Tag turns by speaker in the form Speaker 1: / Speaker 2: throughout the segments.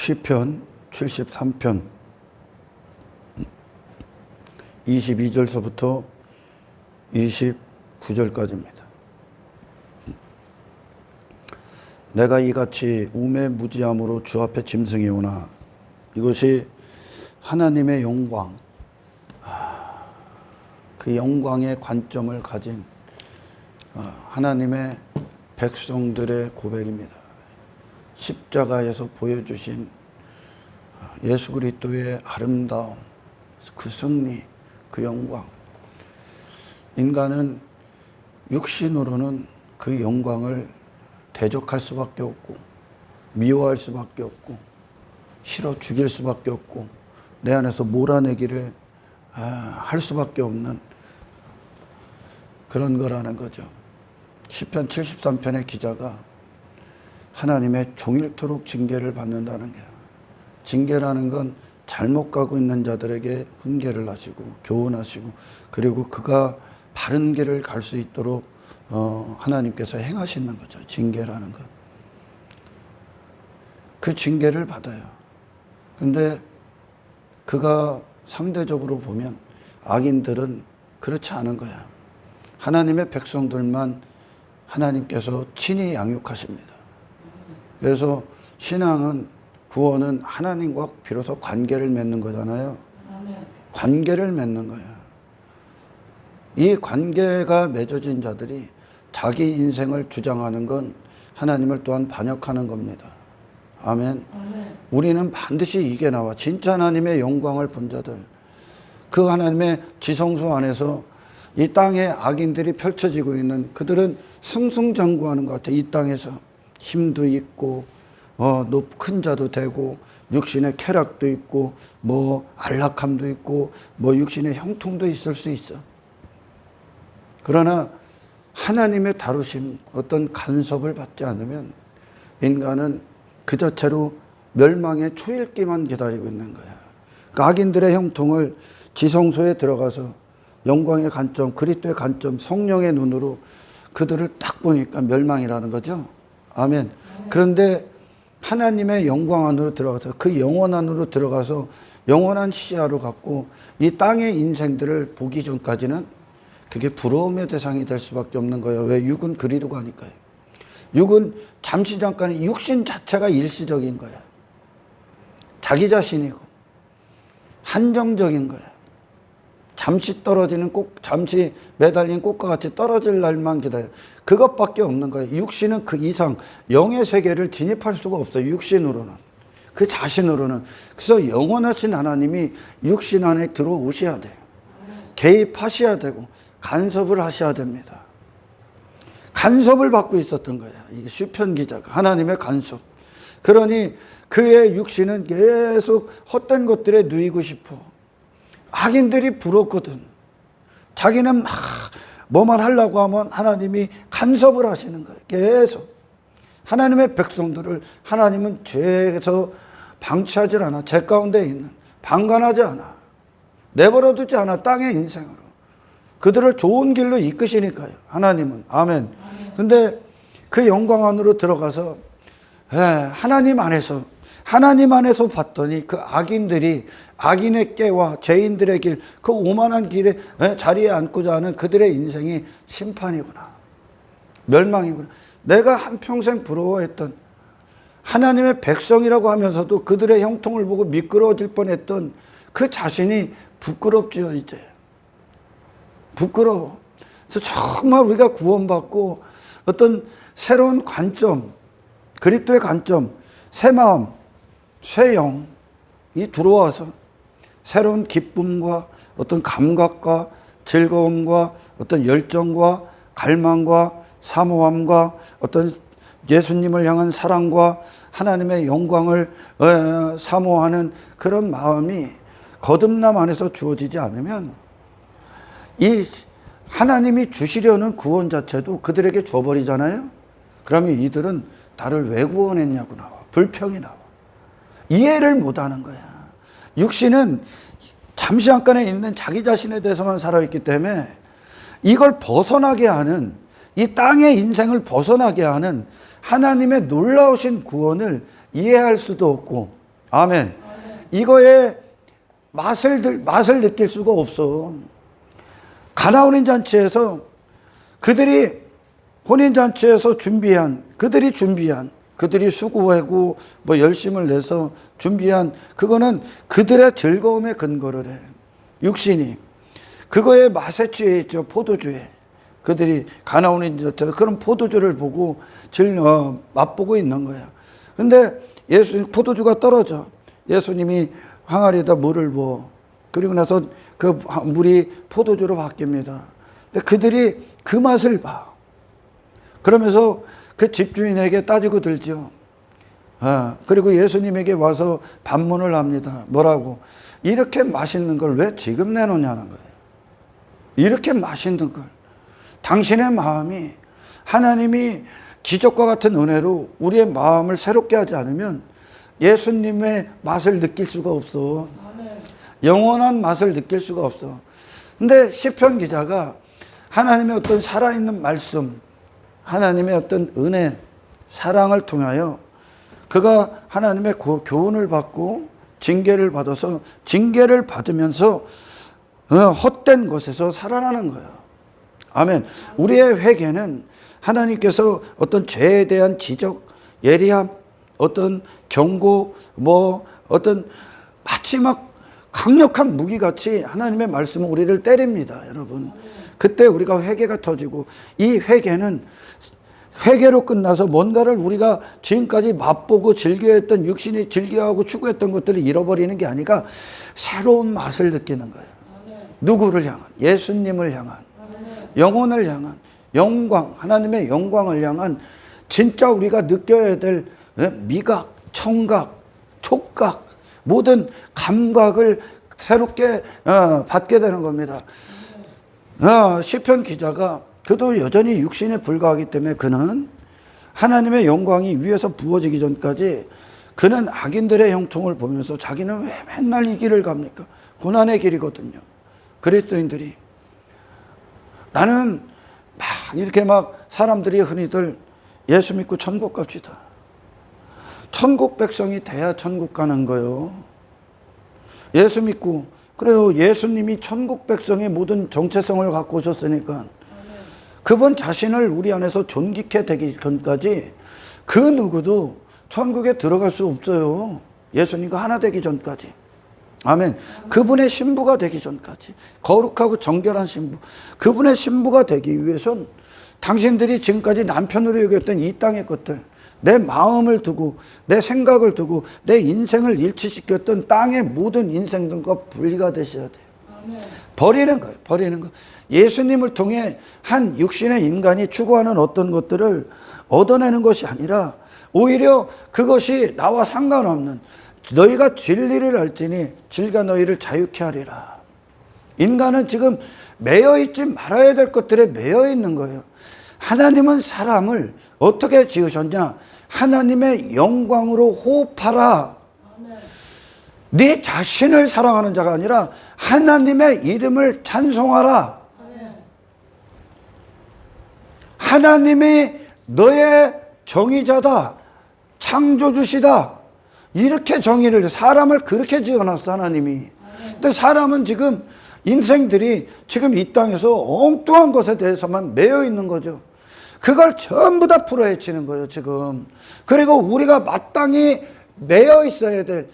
Speaker 1: 시편 73편 22절서부터 29절까지입니다. 내가 이같이 우매무지함으로 주 앞에 짐승이 오나 이것이 하나님의 영광, 그 영광의 관점을 가진 하나님의 백성들의 고백입니다. 십자가에서 보여주신 예수 그리스도의 아름다움, 그 승리, 그 영광. 인간은 육신으로는 그 영광을 대적할 수밖에 없고 미워할 수밖에 없고 싫어 죽일 수밖에 없고 내 안에서 몰아내기를 할 수밖에 없는 그런 거라는 거죠. 시편 73편의 기자가 하나님의 종일토록 징계를 받는다는 게, 징계라는 건 잘못 가고 있는 자들에게 훈계를 하시고 교훈하시고 그리고 그가 바른 길을 갈 수 있도록 하나님께서 행하시는 거죠. 징계라는 것. 그 징계를 받아요. 근데 그가 상대적으로 보면 악인들은 그렇지 않은 거야. 하나님의 백성들만 하나님께서 친히 양육하십니다. 그래서 신앙은, 구원은 하나님과 비로소 관계를 맺는 거잖아요. 관계를 맺는 거야. 이 관계가 맺어진 자들이 자기 인생을 주장하는 건 하나님을 또한 반역하는 겁니다. 아멘. 우리는 반드시 이게 나와. 진짜 하나님의 영광을 본 자들, 그 하나님의 지성소 안에서 이 땅에 악인들이 펼쳐지고 있는 그들은 승승장구하는 것 같아. 이 땅에서 힘도 있고 큰 자도 되고 육신의 쾌락도 있고 안락함도 있고 육신의 형통도 있을 수 있어. 그러나 하나님의 다루심, 어떤 간섭을 받지 않으면 인간은 그 자체로 멸망의 초읽기만 기다리고 있는 거야. 그러니까 악인들의 형통을 지성소에 들어가서 영광의 관점, 그리스도의 관점, 성령의 눈으로 그들을 딱 보니까 멸망이라는 거죠. 아멘. 그런데 하나님의 영광 안으로 들어가서 그 영원 안으로 들어가서 영원한 시야로 갖고 이 땅의 인생들을 보기 전까지는 그게 부러움의 대상이 될 수밖에 없는 거예요. 왜? 육은 그리로 가니까요. 육은 잠시 잠깐의 육신 자체가 일시적인 거예요. 자기 자신이고 한정적인 거예요. 잠시 떨어지는 잠시 매달린 꽃과 같이 떨어질 날만 기다려요. 그것밖에 없는 거예요. 육신은 그 이상 영의 세계를 진입할 수가 없어요. 육신으로는. 그 자신으로는. 그래서 영원하신 하나님이 육신 안에 들어오셔야 돼요. 개입하셔야 되고 간섭을 하셔야 됩니다. 간섭을 받고 있었던 거예요. 이게 시편 기자가. 하나님의 간섭. 그러니 그의 육신은 계속 헛된 것들에 누이고 싶어. 악인들이 부럽거든. 자기는 막 뭐만 하려고 하면 하나님이 간섭을 하시는 거예요. 계속. 하나님의 백성들을 하나님은 죄에서 방치하지 않아. 죄 가운데 있는. 방관하지 않아. 내버려 두지 않아. 땅의 인생으로. 그들을 좋은 길로 이끄시니까요. 하나님은. 아멘. 근데 그 영광 안으로 들어가서 하나님 안에서 봤더니 그 악인들이 악인의 깨와 죄인들의 길, 그 오만한 길에 자리에 앉고자 하는 그들의 인생이 심판이구나. 멸망이구나. 내가 한평생 부러워했던 하나님의 백성이라고 하면서도 그들의 형통을 보고 미끄러워질 뻔했던 그 자신이 부끄럽지요, 이제. 부끄러워. 그래서 정말 우리가 구원받고 어떤 새로운 관점, 그리스도의 관점, 새 마음, 새 영이 들어와서 새로운 기쁨과 어떤 감각과 즐거움과 어떤 열정과 갈망과 사모함과 어떤 예수님을 향한 사랑과 하나님의 영광을 사모하는 그런 마음이 거듭남 안에서 주어지지 않으면 이 하나님이 주시려는 구원 자체도 그들에게 줘버리잖아요. 그러면 이들은 나를 왜 구원했냐고 나와. 불평이 나와. 이해를 못하는 거야. 육신은 잠시 잠깐에 있는 자기 자신에 대해서만 살아있기 때문에 이걸 벗어나게 하는, 이 땅의 인생을 벗어나게 하는 하나님의 놀라우신 구원을 이해할 수도 없고 아멘. 이거에 맛을 느낄 수가 없어. 가나 혼인잔치에서 그들이 그들이 수고하고 뭐 열심을 내서 준비한 그거는 그들의 즐거움에 근거를 해. 육신이 그거에 맛에 취해 있죠. 포도주에. 그들이 가나 혼인잔치에서 그런 포도주를 보고 맛보고 있는 거야. 근데 포도주가 떨어져. 예수님이 항아리에다 물을 부어. 그리고 나서 그 물이 포도주로 바뀝니다. 근데 그들이 그 맛을 봐. 그러면서 그 집주인에게 따지고 들죠. 그리고 예수님에게 와서 반문을 합니다. 뭐라고? 이렇게 맛있는 걸 왜 지금 내놓냐는 거예요. 이렇게 맛있는 걸. 당신의 마음이 하나님이 기적과 같은 은혜로 우리의 마음을 새롭게 하지 않으면 예수님의 맛을 느낄 수가 없어. 영원한 맛을 느낄 수가 없어. 근데 시편 기자가 하나님의 어떤 살아있는 말씀, 하나님의 어떤 은혜, 사랑을 통하여 그가 하나님의 교훈을 받고 징계를 받아서 징계를 받으면서 헛된 것에서 살아나는 거예요. 아멘. 우리의 회개는 하나님께서 어떤 죄에 대한 지적, 예리함, 어떤 경고, 어떤 마치 막 강력한 무기같이 하나님의 말씀은 우리를 때립니다, 여러분. 그때 우리가 회개가 터지고, 이 회개는 회개로 끝나서 뭔가를 우리가 지금까지 맛보고 즐겨했던, 육신이 즐겨하고 추구했던 것들을 잃어버리는 게 아니라 새로운 맛을 느끼는 거예요. 누구를 향한? 예수님을 향한, 영혼을 향한, 영광, 하나님의 영광을 향한 진짜 우리가 느껴야 될 미각, 청각, 촉각, 모든 감각을 새롭게 받게 되는 겁니다. 시편 기자가 그도 여전히 육신에 불과하기 때문에 그는 하나님의 영광이 위에서 부어지기 전까지 그는 악인들의 형통을 보면서 자기는 왜 맨날 이 길을 갑니까? 고난의 길이거든요. 그리스도인들이. 나는 이렇게 사람들이 흔히들 예수 믿고 천국 갑시다. 천국 백성이 돼야 천국 가는 거예요. 예수 믿고, 그래요. 예수님이 천국 백성의 모든 정체성을 갖고 오셨으니까 그분 자신을 우리 안에서 존귀케 되기 전까지 그 누구도 천국에 들어갈 수 없어요. 예수님과 하나 되기 전까지. 아멘. 그분의 신부가 되기 전까지. 거룩하고 정결한 신부. 그분의 신부가 되기 위해선 당신들이 지금까지 남편으로 여겼던 이 땅의 것들, 내 마음을 두고, 내 생각을 두고, 내 인생을 일치시켰던 땅의 모든 인생들과 분리가 되셔야 돼요. 버리는 거예요. 버리는 거. 예수님을 통해 한 육신의 인간이 추구하는 어떤 것들을 얻어내는 것이 아니라 오히려 그것이 나와 상관없는, 너희가 진리를 알지니 진리가 너희를 자유케 하리라. 인간은 지금 매여있지 말아야 될 것들에 매여있는 거예요. 하나님은 사람을 어떻게 지으셨냐? 하나님의 영광으로 호흡하라. 네 자신을 사랑하는 자가 아니라 하나님의 이름을 찬송하라. 하나님이 너의 정의자다, 창조주시다. 이렇게 정의를, 사람을 그렇게 지어놨어, 하나님이. 근데 사람은 지금 인생들이 지금 이 땅에서 엉뚱한 것에 대해서만 매여 있는 거죠. 그걸 전부 다 풀어헤치는 거예요, 지금. 그리고 우리가 마땅히 매여 있어야 될,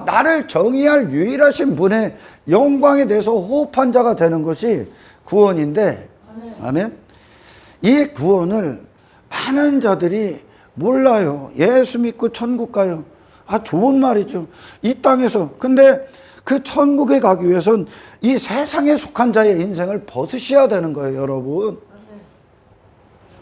Speaker 1: 나를 정의할 유일하신 분의 영광에 대해서 호흡한 자가 되는 것이 구원인데, 아멘. 이 구원을 많은 자들이 몰라요. 예수 믿고 천국 가요. 좋은 말이죠. 이 땅에서. 근데 그 천국에 가기 위해선 이 세상에 속한 자의 인생을 벗으셔야 되는 거예요, 여러분.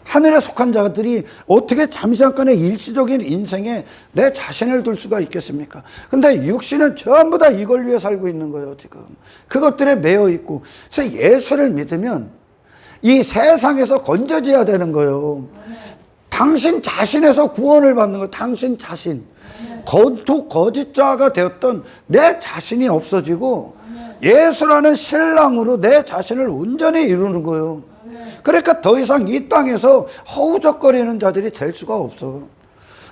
Speaker 1: 하늘에 속한 자들이 어떻게 잠시간의 일시적인 인생에 내 자신을 둘 수가 있겠습니까? 근데 육신은 전부 다 이걸 위해 살고 있는 거예요, 지금. 그것들에 매여 있고. 그래서 예수를 믿으면 이 세상에서 건져져야 되는 거예요. 당신 자신에서 구원을 받는 거예요. 당신 자신. 거짓자가 되었던 내 자신이 없어지고 예수라는 신랑으로 내 자신을 온전히 이루는 거예요. 그러니까 더 이상 이 땅에서 허우적거리는 자들이 될 수가 없어.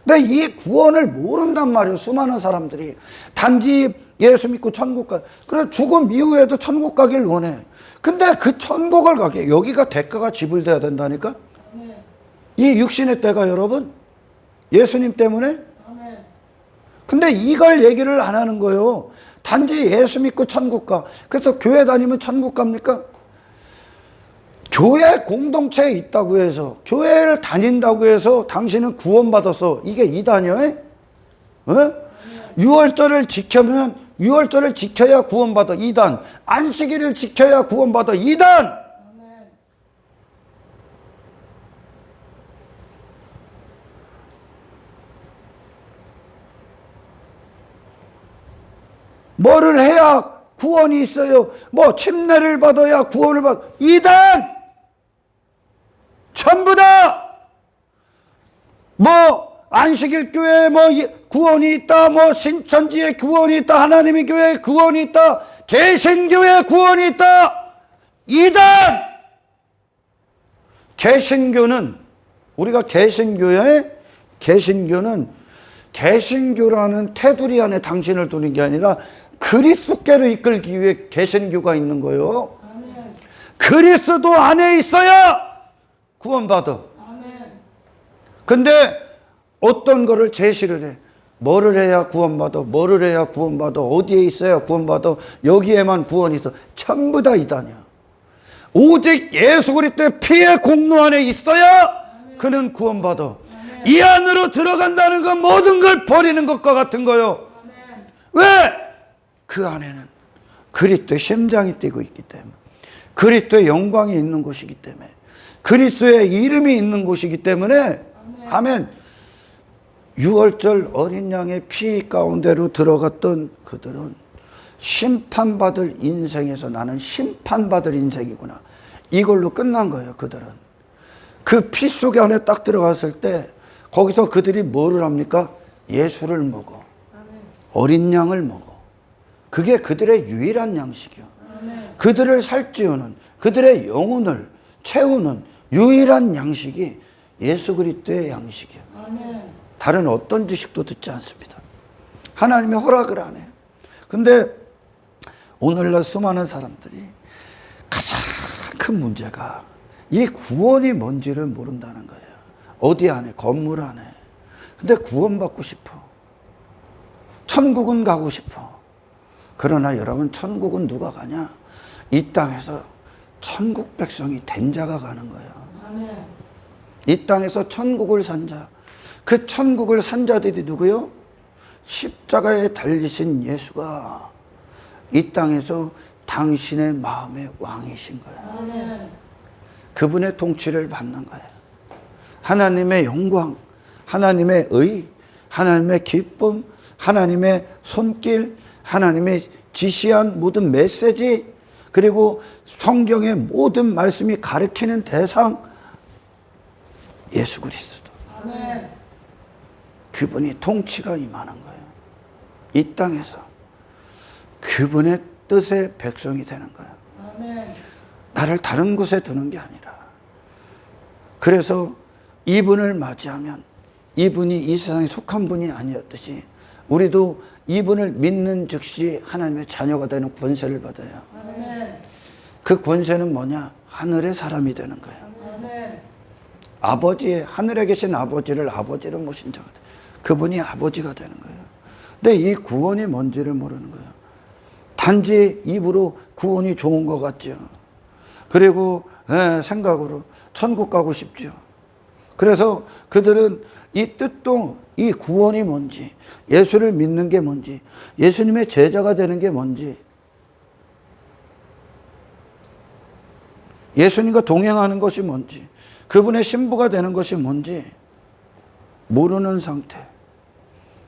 Speaker 1: 근데 이 구원을 모른단 말이에요. 수많은 사람들이. 단지 예수 믿고 천국 가. 그래 죽음 이후에도 천국 가길 원해. 근데 그 천국을 가게 여기가 대가가 지불돼야 된다니까. 이 육신의 때가 여러분 예수님 때문에. 근데 이걸 얘기를 안 하는 거예요. 단지 예수 믿고 천국 가. 그래서 교회 다니면 천국 갑니까? 교회 공동체에 있다고 해서, 교회를 다닌다고 해서 당신은 구원받았어. 이게 이단이에요? 어? 유월절을 지켜면, 유월절을 지켜야 구원받아. 이단. 안식일을 지켜야 구원받아. 이단! 뭐를 해야 구원이 있어요? 뭐 침례를 받아야 구원을 받아. 이단! 전부 다! 뭐 안식일 교회에 뭐 구원이 있다, 뭐 신천지에 구원이 있다, 하나님의 교회에 구원이 있다, 개신교회에 구원이 있다. 이단! 개신교는 우리가 개신교는 개신교라는 테두리 안에 당신을 두는 게 아니라 그리스도께로 이끌기 위해 개신교가 있는 거예요. 아멘. 그리스도 안에 있어야 구원받아. 아멘. 근데 어떤 거를 제시를 해. 뭐를 해야 구원받아? 뭐를 해야 구원받아? 어디에 있어야 구원받아? 여기에만 구원이 있어. 전부 다 이단이야. 오직 예수 그리스도의 피의 공로 안에 있어야 아멘. 그는 구원받아. 아멘. 이 안으로 들어간다는 건 모든 걸 버리는 것과 같은 거요. 아멘. 왜? 그 안에는 그리스도의 심장이 뛰고 있기 때문에, 그리스도의 영광이 있는 곳이기 때문에, 그리스도의 이름이 있는 곳이기 때문에. 아멘. 유월절 어린 양의 피 가운데로 들어갔던 그들은 심판받을 인생에서 나는 심판받을 인생이구나. 이걸로 끝난 거예요. 그들은 그 피 속에 안에 딱 들어갔을 때 거기서 그들이 뭐를 합니까? 예수를 먹어. 어린 양을 먹어. 그게 그들의 유일한 양식이요. 그들을 살찌우는, 그들의 영혼을 채우는 유일한 양식이 예수 그리스도의 양식이에요. 다른 어떤 지식도 듣지 않습니다. 하나님의 허락을 안 해요. 근데 오늘날 수많은 사람들이 가장 큰 문제가 이 구원이 뭔지를 모른다는 거예요. 어디 안에? 건물 안에. 근데 구원받고 싶어. 천국은 가고 싶어. 그러나 여러분, 천국은 누가 가냐? 이 땅에서 천국 백성이 된 자가 가는 거예요. 아멘. 이 땅에서 천국을 산 자. 그 천국을 산 자들이 누구요? 십자가에 달리신 예수가 이 땅에서 당신의 마음의 왕이신 거예요. 아멘. 그분의 통치를 받는 거예요. 하나님의 영광, 하나님의 의, 하나님의 기쁨, 하나님의 손길, 하나님의 지시한 모든 메시지, 그리고 성경의 모든 말씀이 가르치는 대상, 예수 그리스도. 아멘. 그분이 통치가 임하는 거예요. 이 땅에서 그분의 뜻의 백성이 되는 거예요. 아멘. 나를 다른 곳에 두는 게 아니라. 그래서 이분을 맞이하면 이분이 이 세상에 속한 분이 아니었듯이 우리도 이분을 믿는 즉시 하나님의 자녀가 되는 권세를 받아요. 아멘. 그 권세는 뭐냐? 하늘의 사람이 되는 거예요. 아멘. 아버지의, 하늘에 계신 아버지를 아버지로 모신 자가 돼요. 그분이 아버지가 되는 거예요. 근데 이 구원이 뭔지를 모르는 거예요. 단지 입으로 구원이 좋은 것 같죠. 그리고 생각으로 천국 가고 싶죠. 그래서 그들은 이 뜻도, 이 구원이 뭔지, 예수를 믿는 게 뭔지, 예수님의 제자가 되는 게 뭔지, 예수님과 동행하는 것이 뭔지, 그분의 신부가 되는 것이 뭔지 모르는 상태.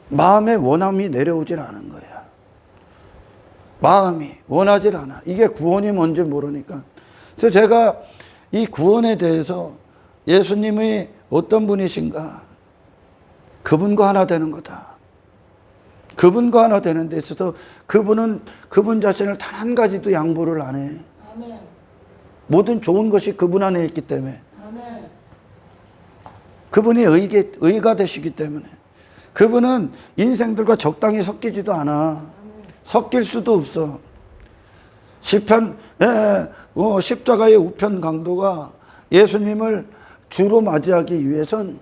Speaker 1: 마음의 원함이 내려오질 않은 거야. 마음이 원하질 않아. 이게 구원이 뭔지 모르니까. 그래서 제가 이 구원에 대해서 예수님이 어떤 분이신가? 그분과 하나 되는 거다. 그분과 하나 되는 데 있어서 그분은 그분 자신을 단 한 가지도 양보를 안 해. 아멘. 모든 좋은 것이 그분 안에 있기 때문에. 아멘. 그분이 의가 되시기 때문에. 그분은 인생들과 적당히 섞이지도 않아. 섞일 수도 없어. 십자가의 우편 강도가 예수님을 주로 맞이하기 위해선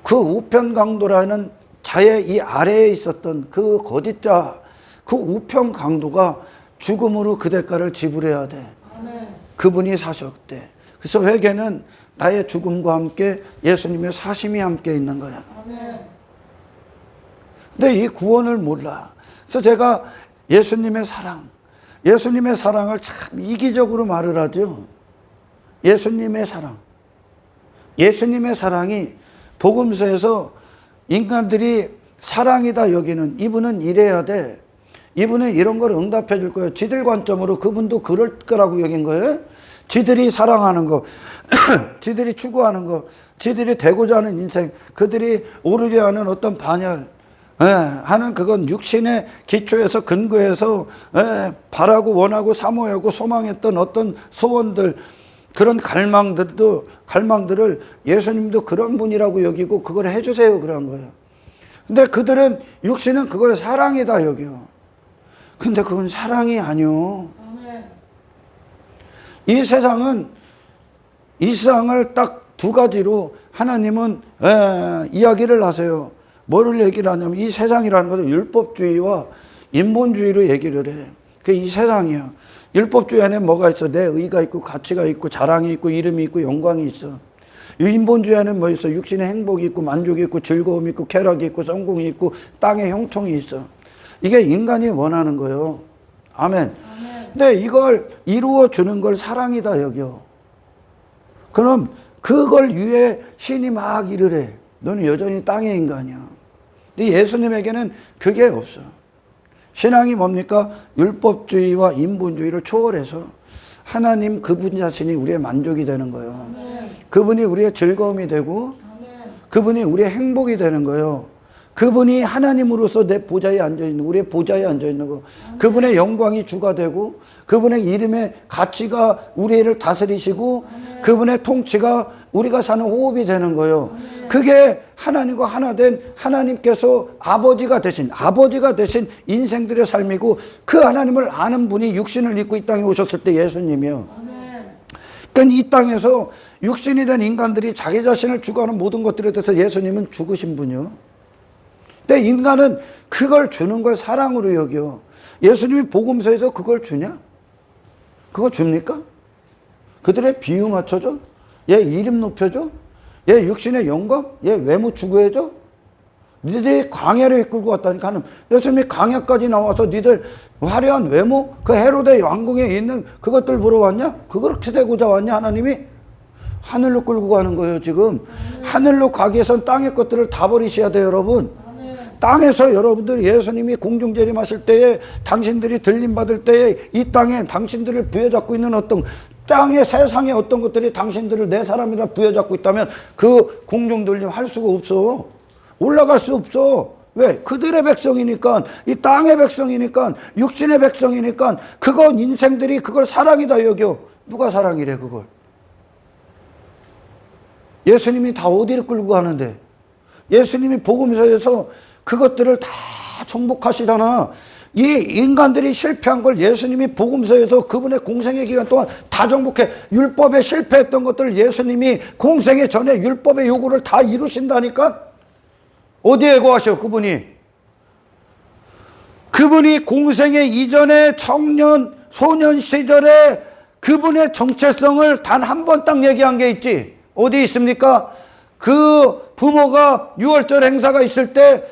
Speaker 1: 그 우편 강도라는 자의 이 아래에 있었던 그 거짓자, 그 우편 강도가 죽음으로 그 대가를 지불해야 돼. 그분이 사셨대. 그래서 회개는 나의 죽음과 함께 예수님의 사심이 함께 있는 거야. 근데 이 구원을 몰라. 그래서 제가 예수님의 사랑을 참 이기적으로 말을 하죠. 예수님의 사랑이 복음서에서 인간들이 사랑이다 여기는, 이분은 이래야 돼, 이분은 이런 걸 응답해 줄 거예요. 지들 관점으로 그분도 그럴 거라고 여긴 거예요. 지들이 사랑하는 거, 지들이 추구하는 거, 지들이 되고자 하는 인생, 그들이 오르려 하는 어떤 반열, 하는 그건 육신의 기초에서 근거해서 바라고 원하고 사모하고 소망했던 어떤 소원들, 그런 갈망들을 예수님도 그런 분이라고 여기고 그걸 해주세요 그런 거예요. 근데 그들은 육신은 그걸 사랑이다 여겨. 근데 그건 사랑이 아니요. 이 세상을 딱 두 가지로 하나님은 이야기를 하세요. 뭐를 얘기를 하냐면 이 세상이라는 것은 율법주의와 인본주의로 얘기를 해. 그게 이 세상이야. 율법주의 안에 뭐가 있어? 내 의가 있고 가치가 있고 자랑이 있고 이름이 있고 영광이 있어. 인본주의 안에 뭐 있어? 육신의 행복이 있고 만족이 있고 즐거움이 있고 쾌락이 있고 성공이 있고 땅의 형통이 있어. 이게 인간이 원하는 거예요. 아멘. 근데 이걸 이루어 주는 걸 사랑이다 여겨. 그럼 그걸 위해 신이 막 일을 해. 너는 여전히 땅의 인간이야. 근데 예수님에게는 그게 없어. 신앙이 뭡니까? 율법주의와 인본주의를 초월해서 하나님 그분 자신이 우리의 만족이 되는 거예요. 그분이 우리의 즐거움이 되고 그분이 우리의 행복이 되는 거예요. 그분이 하나님으로서 내 보좌에 앉아있는, 우리의 보좌에 앉아있는 거, 그분의 영광이 주가 되고 그분의 이름의 가치가 우리를 다스리시고 그분의 통치가 우리가 사는 호흡이 되는 거예요. 그게 하나님과 하나 된 하나님께서 아버지가 되신 인생들의 삶이고, 그 하나님을 아는 분이 육신을 입고 이 땅에 오셨을 때 예수님이요. 그러니까 이 땅에서 육신이 된 인간들이 자기 자신을 주고하는 모든 것들에 대해서 예수님은 죽으신 분이요. 근데 인간은 그걸 주는 걸 사랑으로 여겨. 예수님이 복음서에서 그걸 주냐? 그거 줍니까? 그들의 비유 맞춰줘? 얘 이름 높여줘? 얘 육신의 영광? 얘 외모 추구해줘? 니들이 광야로 이끌고 왔다니까. 예수님이 광야까지 나와서 니들 화려한 외모? 그 헤로데 왕궁에 있는 그것들 보러 왔냐? 그렇게 되고자 왔냐? 하나님이 하늘로 끌고 가는 거예요 지금. 하늘로 가기 위해선 땅의 것들을 다 버리셔야 돼요 여러분. 땅에서 여러분들 예수님이 공중재림하실 때에 당신들이 들림받을 때에 이 땅에 당신들을 부여잡고 있는 어떤 땅의 세상의 어떤 것들이 당신들을 내 사람이다 부여잡고 있다면 그 공중들림 할 수가 없어. 올라갈 수 없어. 왜? 그들의 백성이니까, 이 땅의 백성이니까, 육신의 백성이니까, 그건 인생들이 그걸 사랑이다 여겨. 누가 사랑이래 그걸? 예수님이 다 어디를 끌고 가는데? 예수님이 복음서에서 그것들을 다 정복하시잖아. 이 인간들이 실패한 걸 예수님이 복음서에서 그분의 공생의 기간 동안 다 정복해. 율법에 실패했던 것들 예수님이 공생의 전에 율법의 요구를 다 이루신다니까. 어디에 거하셔 그분이? 그분이 공생의 이전에 청년 소년 시절에 그분의 정체성을 단 한 번 딱 얘기한 게 있지. 어디 있습니까? 그 부모가 유월절 행사가 있을 때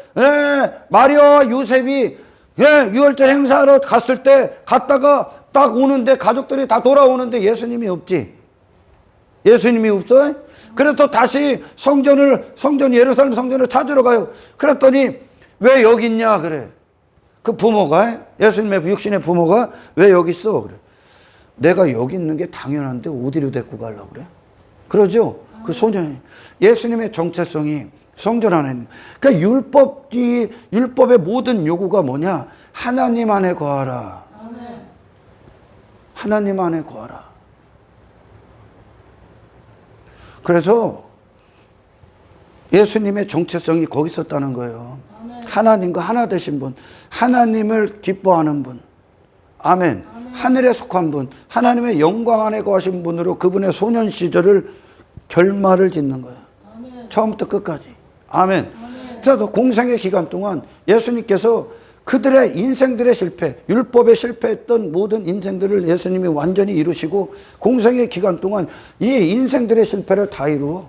Speaker 1: 마리아와 요셉이 유월절 행사하러 갔을 때 갔다가 딱 오는데 가족들이 다 돌아오는데 예수님이 없지. 예수님이 없어. 그래서 다시 예루살렘 성전을 찾으러 가요. 그랬더니 왜 여기 있냐 그래. 그 부모가, 예수님의 육신의 부모가 왜 여기 있어 그래. 내가 여기 있는 게 당연한데 어디로 데리고 가려고 그래. 그러죠. 그 소년이. 예수님의 정체성이 성전 안에 있는. 그러니까 율법의 모든 요구가 뭐냐? 하나님 안에 거하라. 하나님 안에 거하라. 그래서 예수님의 정체성이 거기 있었다는 거예요. 하나님과 하나 되신 분, 하나님을 기뻐하는 분, 아멘. 하늘에 속한 분, 하나님의 영광 안에 거하신 분으로 그분의 소년 시절을 결말을 짓는 거예요. 처음부터 끝까지. 아멘. 그래서 공생의 기간 동안 예수님께서 그들의 인생들의 실패, 율법에 실패했던 모든 인생들을 예수님이 완전히 이루시고 공생의 기간 동안 이 인생들의 실패를 다 이루어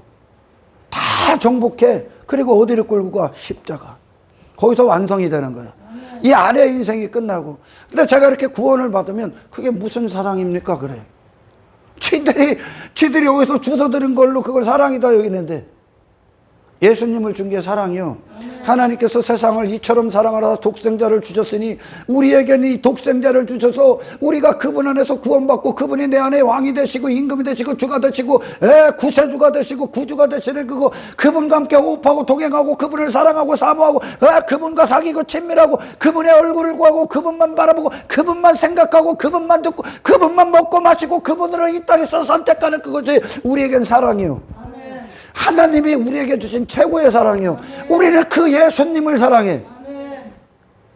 Speaker 1: 다 정복해. 그리고 어디를 끌고 가? 십자가. 거기서 완성이 되는 거예요. 이 안에 인생이 끝나고. 근데 제가 이렇게 구원을 받으면 그게 무슨 사랑입니까? 그래. 지들이 여기서 주워 들은 걸로 그걸 사랑이다 여기는데 예수님을 준 게 사랑이요. 하나님께서 세상을 이처럼 사랑하라 독생자를 주셨으니 우리에게는 이 독생자를 주셔서 우리가 그분 안에서 구원받고 그분이 내 안에 왕이 되시고 임금이 되시고 주가 되시고 구세주가 되시고 구주가 되시는 그분과 함께 호흡하고 동행하고 그분을 사랑하고 사모하고 그분과 사귀고 친밀하고 그분의 얼굴을 구하고 그분만 바라보고 그분만 생각하고 그분만 듣고 그분만 먹고 마시고 그분으로 이 땅에서 선택하는 그것이 우리에겐 사랑이요. 하나님이 우리에게 주신 최고의 사랑이요. 우리는 그 예수님을 사랑해.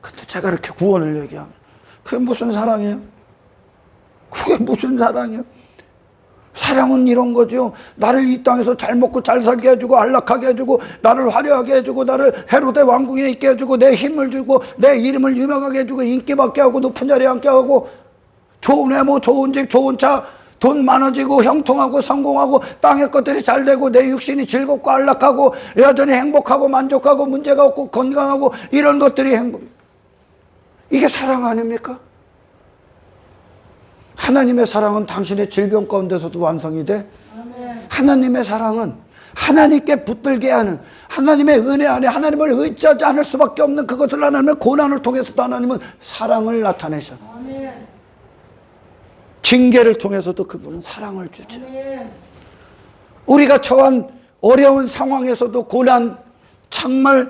Speaker 1: 근데 제가 이렇게 구원을 얘기하면 그게 무슨 사랑이에요? 그게 무슨 사랑이에요? 사랑은 이런 거죠. 나를 이 땅에서 잘 먹고 잘 살게 해주고 안락하게 해주고 나를 화려하게 해주고 나를 헤로데 왕궁에 있게 해주고 내 힘을 주고 내 이름을 유명하게 해주고 인기 받게 하고 높은 자리에 앉게 하고 좋은 외모 좋은 집 좋은 차 돈 많아지고 형통하고 성공하고 땅의 것들이 잘 되고 내 육신이 즐겁고 안락하고 여전히 행복하고 만족하고 문제가 없고 건강하고 이런 것들이 행복. 이게 사랑 아닙니까? 하나님의 사랑은 당신의 질병 가운데서도 완성이 돼. 하나님의 사랑은 하나님께 붙들게 하는 하나님의 은혜 안에 하나님을 의지하지 않을 수밖에 없는 그것을 하나님의 고난을 통해서도 하나님은 사랑을 나타내셔. 징계를 통해서도 그분은 사랑을 주죠. 우리가 처한 어려운 상황에서도 고난 정말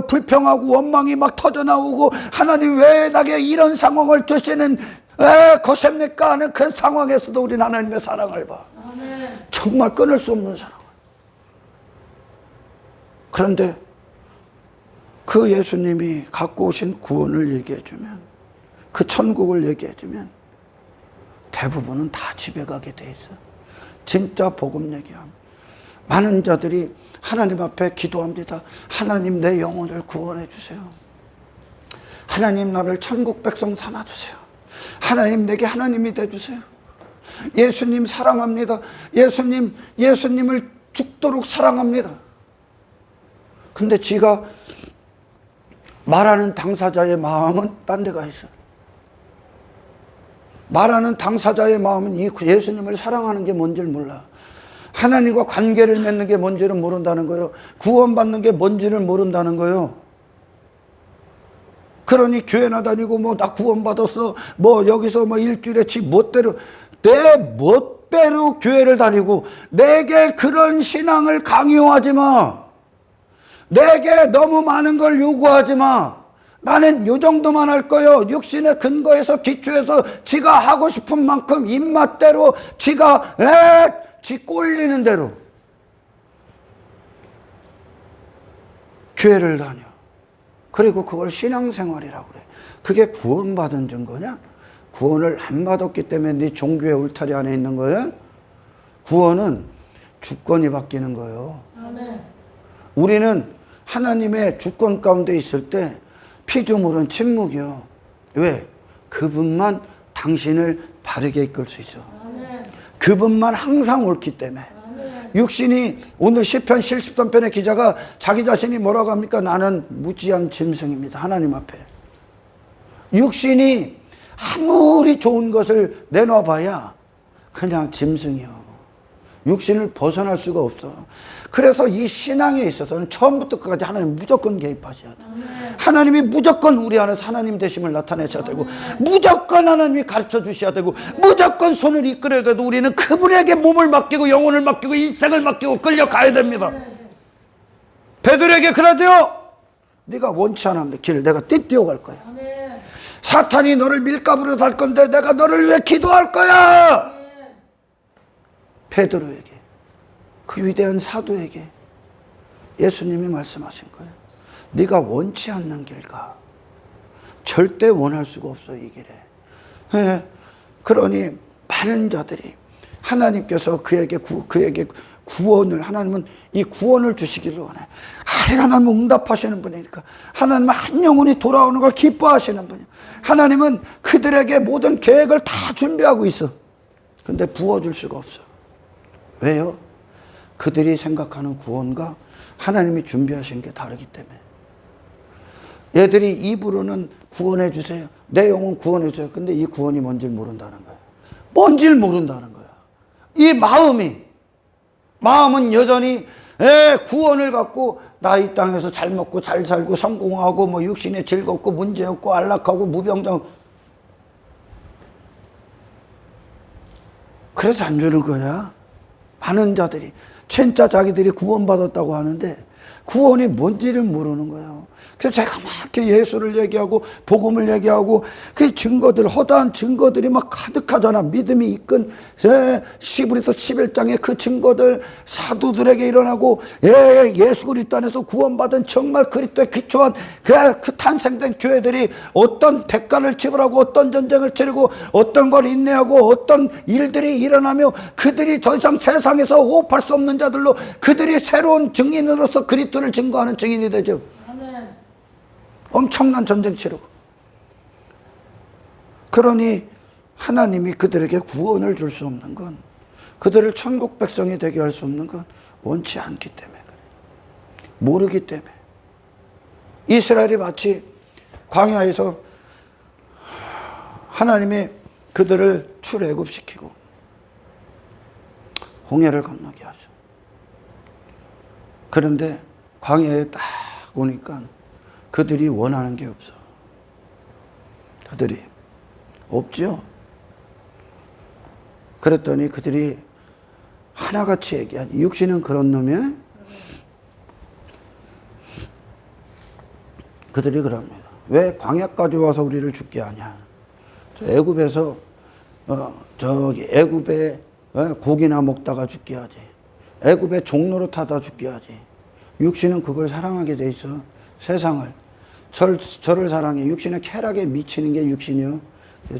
Speaker 1: 불평하고 원망이 막 터져나오고 하나님 왜 나에게 이런 상황을 주시는 것입니까 하는 그 상황에서도 우리는 하나님의 사랑을 봐. 정말 끊을 수 없는 사랑. 그런데 그 예수님이 갖고 오신 구원을 얘기해주면 그 천국을 얘기해주면 대부분은 다 집에 가게 돼 있어요. 진짜 복음 얘기함. 많은 자들이 하나님 앞에 기도합니다. 하나님 내 영혼을 구원해 주세요. 하나님 나를 천국 백성 삼아 주세요. 하나님 내게 하나님이 돼 주세요. 예수님 사랑합니다. 예수님을 죽도록 사랑합니다. 근데 지가 말하는 당사자의 마음은 딴 데가 있어요. 말하는 당사자의 마음은 이 예수님을 사랑하는 게 뭔지를 몰라. 하나님과 관계를 맺는 게 뭔지를 모른다는 거예요. 구원받는 게 뭔지를 모른다는 거예요. 그러니 교회나 다니고 뭐 나 구원받았어 뭐 여기서 뭐 일주일에 지 멋대로 내 멋대로 교회를 다니고 내게 그런 신앙을 강요하지 마. 내게 너무 많은 걸 요구하지 마. 나는 요 정도만 할 거요. 육신의 근거에서 기초해서 지가 하고 싶은 만큼 입맛대로 지가 지 꼴리는 대로 교회를 다녀. 그리고 그걸 신앙생활이라고 그래. 그게 구원받은 증거냐? 구원을 안 받았기 때문에 네 종교의 울타리 안에 있는 거야? 구원은 주권이 바뀌는 거예요. 우리는 하나님의 주권 가운데 있을 때 피조물은 침묵이요. 왜? 그분만 당신을 바르게 이끌 수 있어. 그분만 항상 옳기 때문에. 육신이 오늘 시편 73편의 기자가 자기 자신이 뭐라고 합니까? 나는 무지한 짐승입니다. 하나님 앞에. 육신이 아무리 좋은 것을 내놔봐야 그냥 짐승이요. 육신을 벗어날 수가 없어. 그래서 이 신앙에 있어서는 처음부터 끝까지 하나님 무조건 개입하셔야 돼. 하나님이 무조건 우리 안에서 하나님 되심을 나타내셔야 되고 무조건 하나님이 가르쳐 주셔야 되고 무조건 손을 이끌어야 돼도 우리는 그분에게 몸을 맡기고 영혼을 맡기고 인생을 맡기고 끌려가야 됩니다. 베드로에게 그러죠. 네가 원치 않았는데 길 내가 띠뛰어갈 거야. 사탄이 너를 밀가부로 달 건데 내가 너를 위해 기도할 거야. 베드로에게 그 위대한 사도에게 예수님이 말씀하신 거예요. 네가 원치 않는 길 가. 절대 원할 수가 없어 이 길에. 예. 그러니 많은 자들이 하나님께서 그에게 구원을, 하나님은 이 구원을 주시기를 원해. 하나님은 응답하시는 분이니까. 하나님은 한 영혼이 돌아오는 걸 기뻐하시는 분이야. 하나님은 그들에게 모든 계획을 다 준비하고 있어. 근데 부어줄 수가 없어. 왜요? 그들이 생각하는 구원과 하나님이 준비하신 게 다르기 때문에. 얘들이 입으로는 구원해 주세요. 내 영혼 구원해 주세요. 근데 이 구원이 뭔지 모른다는 거야. 뭔지 모른다는 거야. 이 마음은 여전히 구원을 갖고 나 이 땅에서 잘 먹고 잘 살고 성공하고 뭐 육신에 즐겁고 문제 없고 안락하고 무병장. 그래서 안 주는 거야. 많은 자들이 진짜 자기들이 구원받았다고 하는데 구원이 뭔지를 모르는 거예요. 그래서 제가 막 이렇게 예수를 얘기하고 복음을 얘기하고 그 증거들, 허다한 증거들이 막 가득하잖아. 믿음이 이끈 시브리서 11장의 그 증거들, 사도들에게 일어나고 예수 그리스도 안에서 구원받은 정말 그리스도에 기초한 그 탄생된 교회들이 어떤 대가를 지불하고 어떤 전쟁을 치르고 어떤 걸 인내하고 어떤 일들이 일어나며 그들이 더 이상 세상에서 호흡할 수 없는 자들로 그들이 새로운 증인으로서 그리스도를 증거하는 증인이 되죠. 엄청난 전쟁 치르고. 그러니 하나님이 그들에게 구원을 줄 수 없는 건, 그들을 천국 백성이 되게 할 수 없는 건 원치 않기 때문에 그래요. 모르기 때문에. 이스라엘이 마치 광야에서 하나님이 그들을 출애굽시키고 홍해를 건너게 하죠. 그런데 광야에 딱 오니까 그들이 원하는 게 없어. 그들이 없죠. 그랬더니 그들이 하나같이 얘기하지. 육신은 그런 놈이야. 그들이 그럽니다. 왜 광야까지 와서 우리를 죽게 하냐. 애굽에서 저기 애굽에 고기나 먹다가 죽게 하지. 애굽에 종로로 타다 죽게 하지. 육신은 그걸 사랑하게 돼 있어. 세상을. 저를 사랑해. 육신의 쾌락에 미치는 게 육신이요.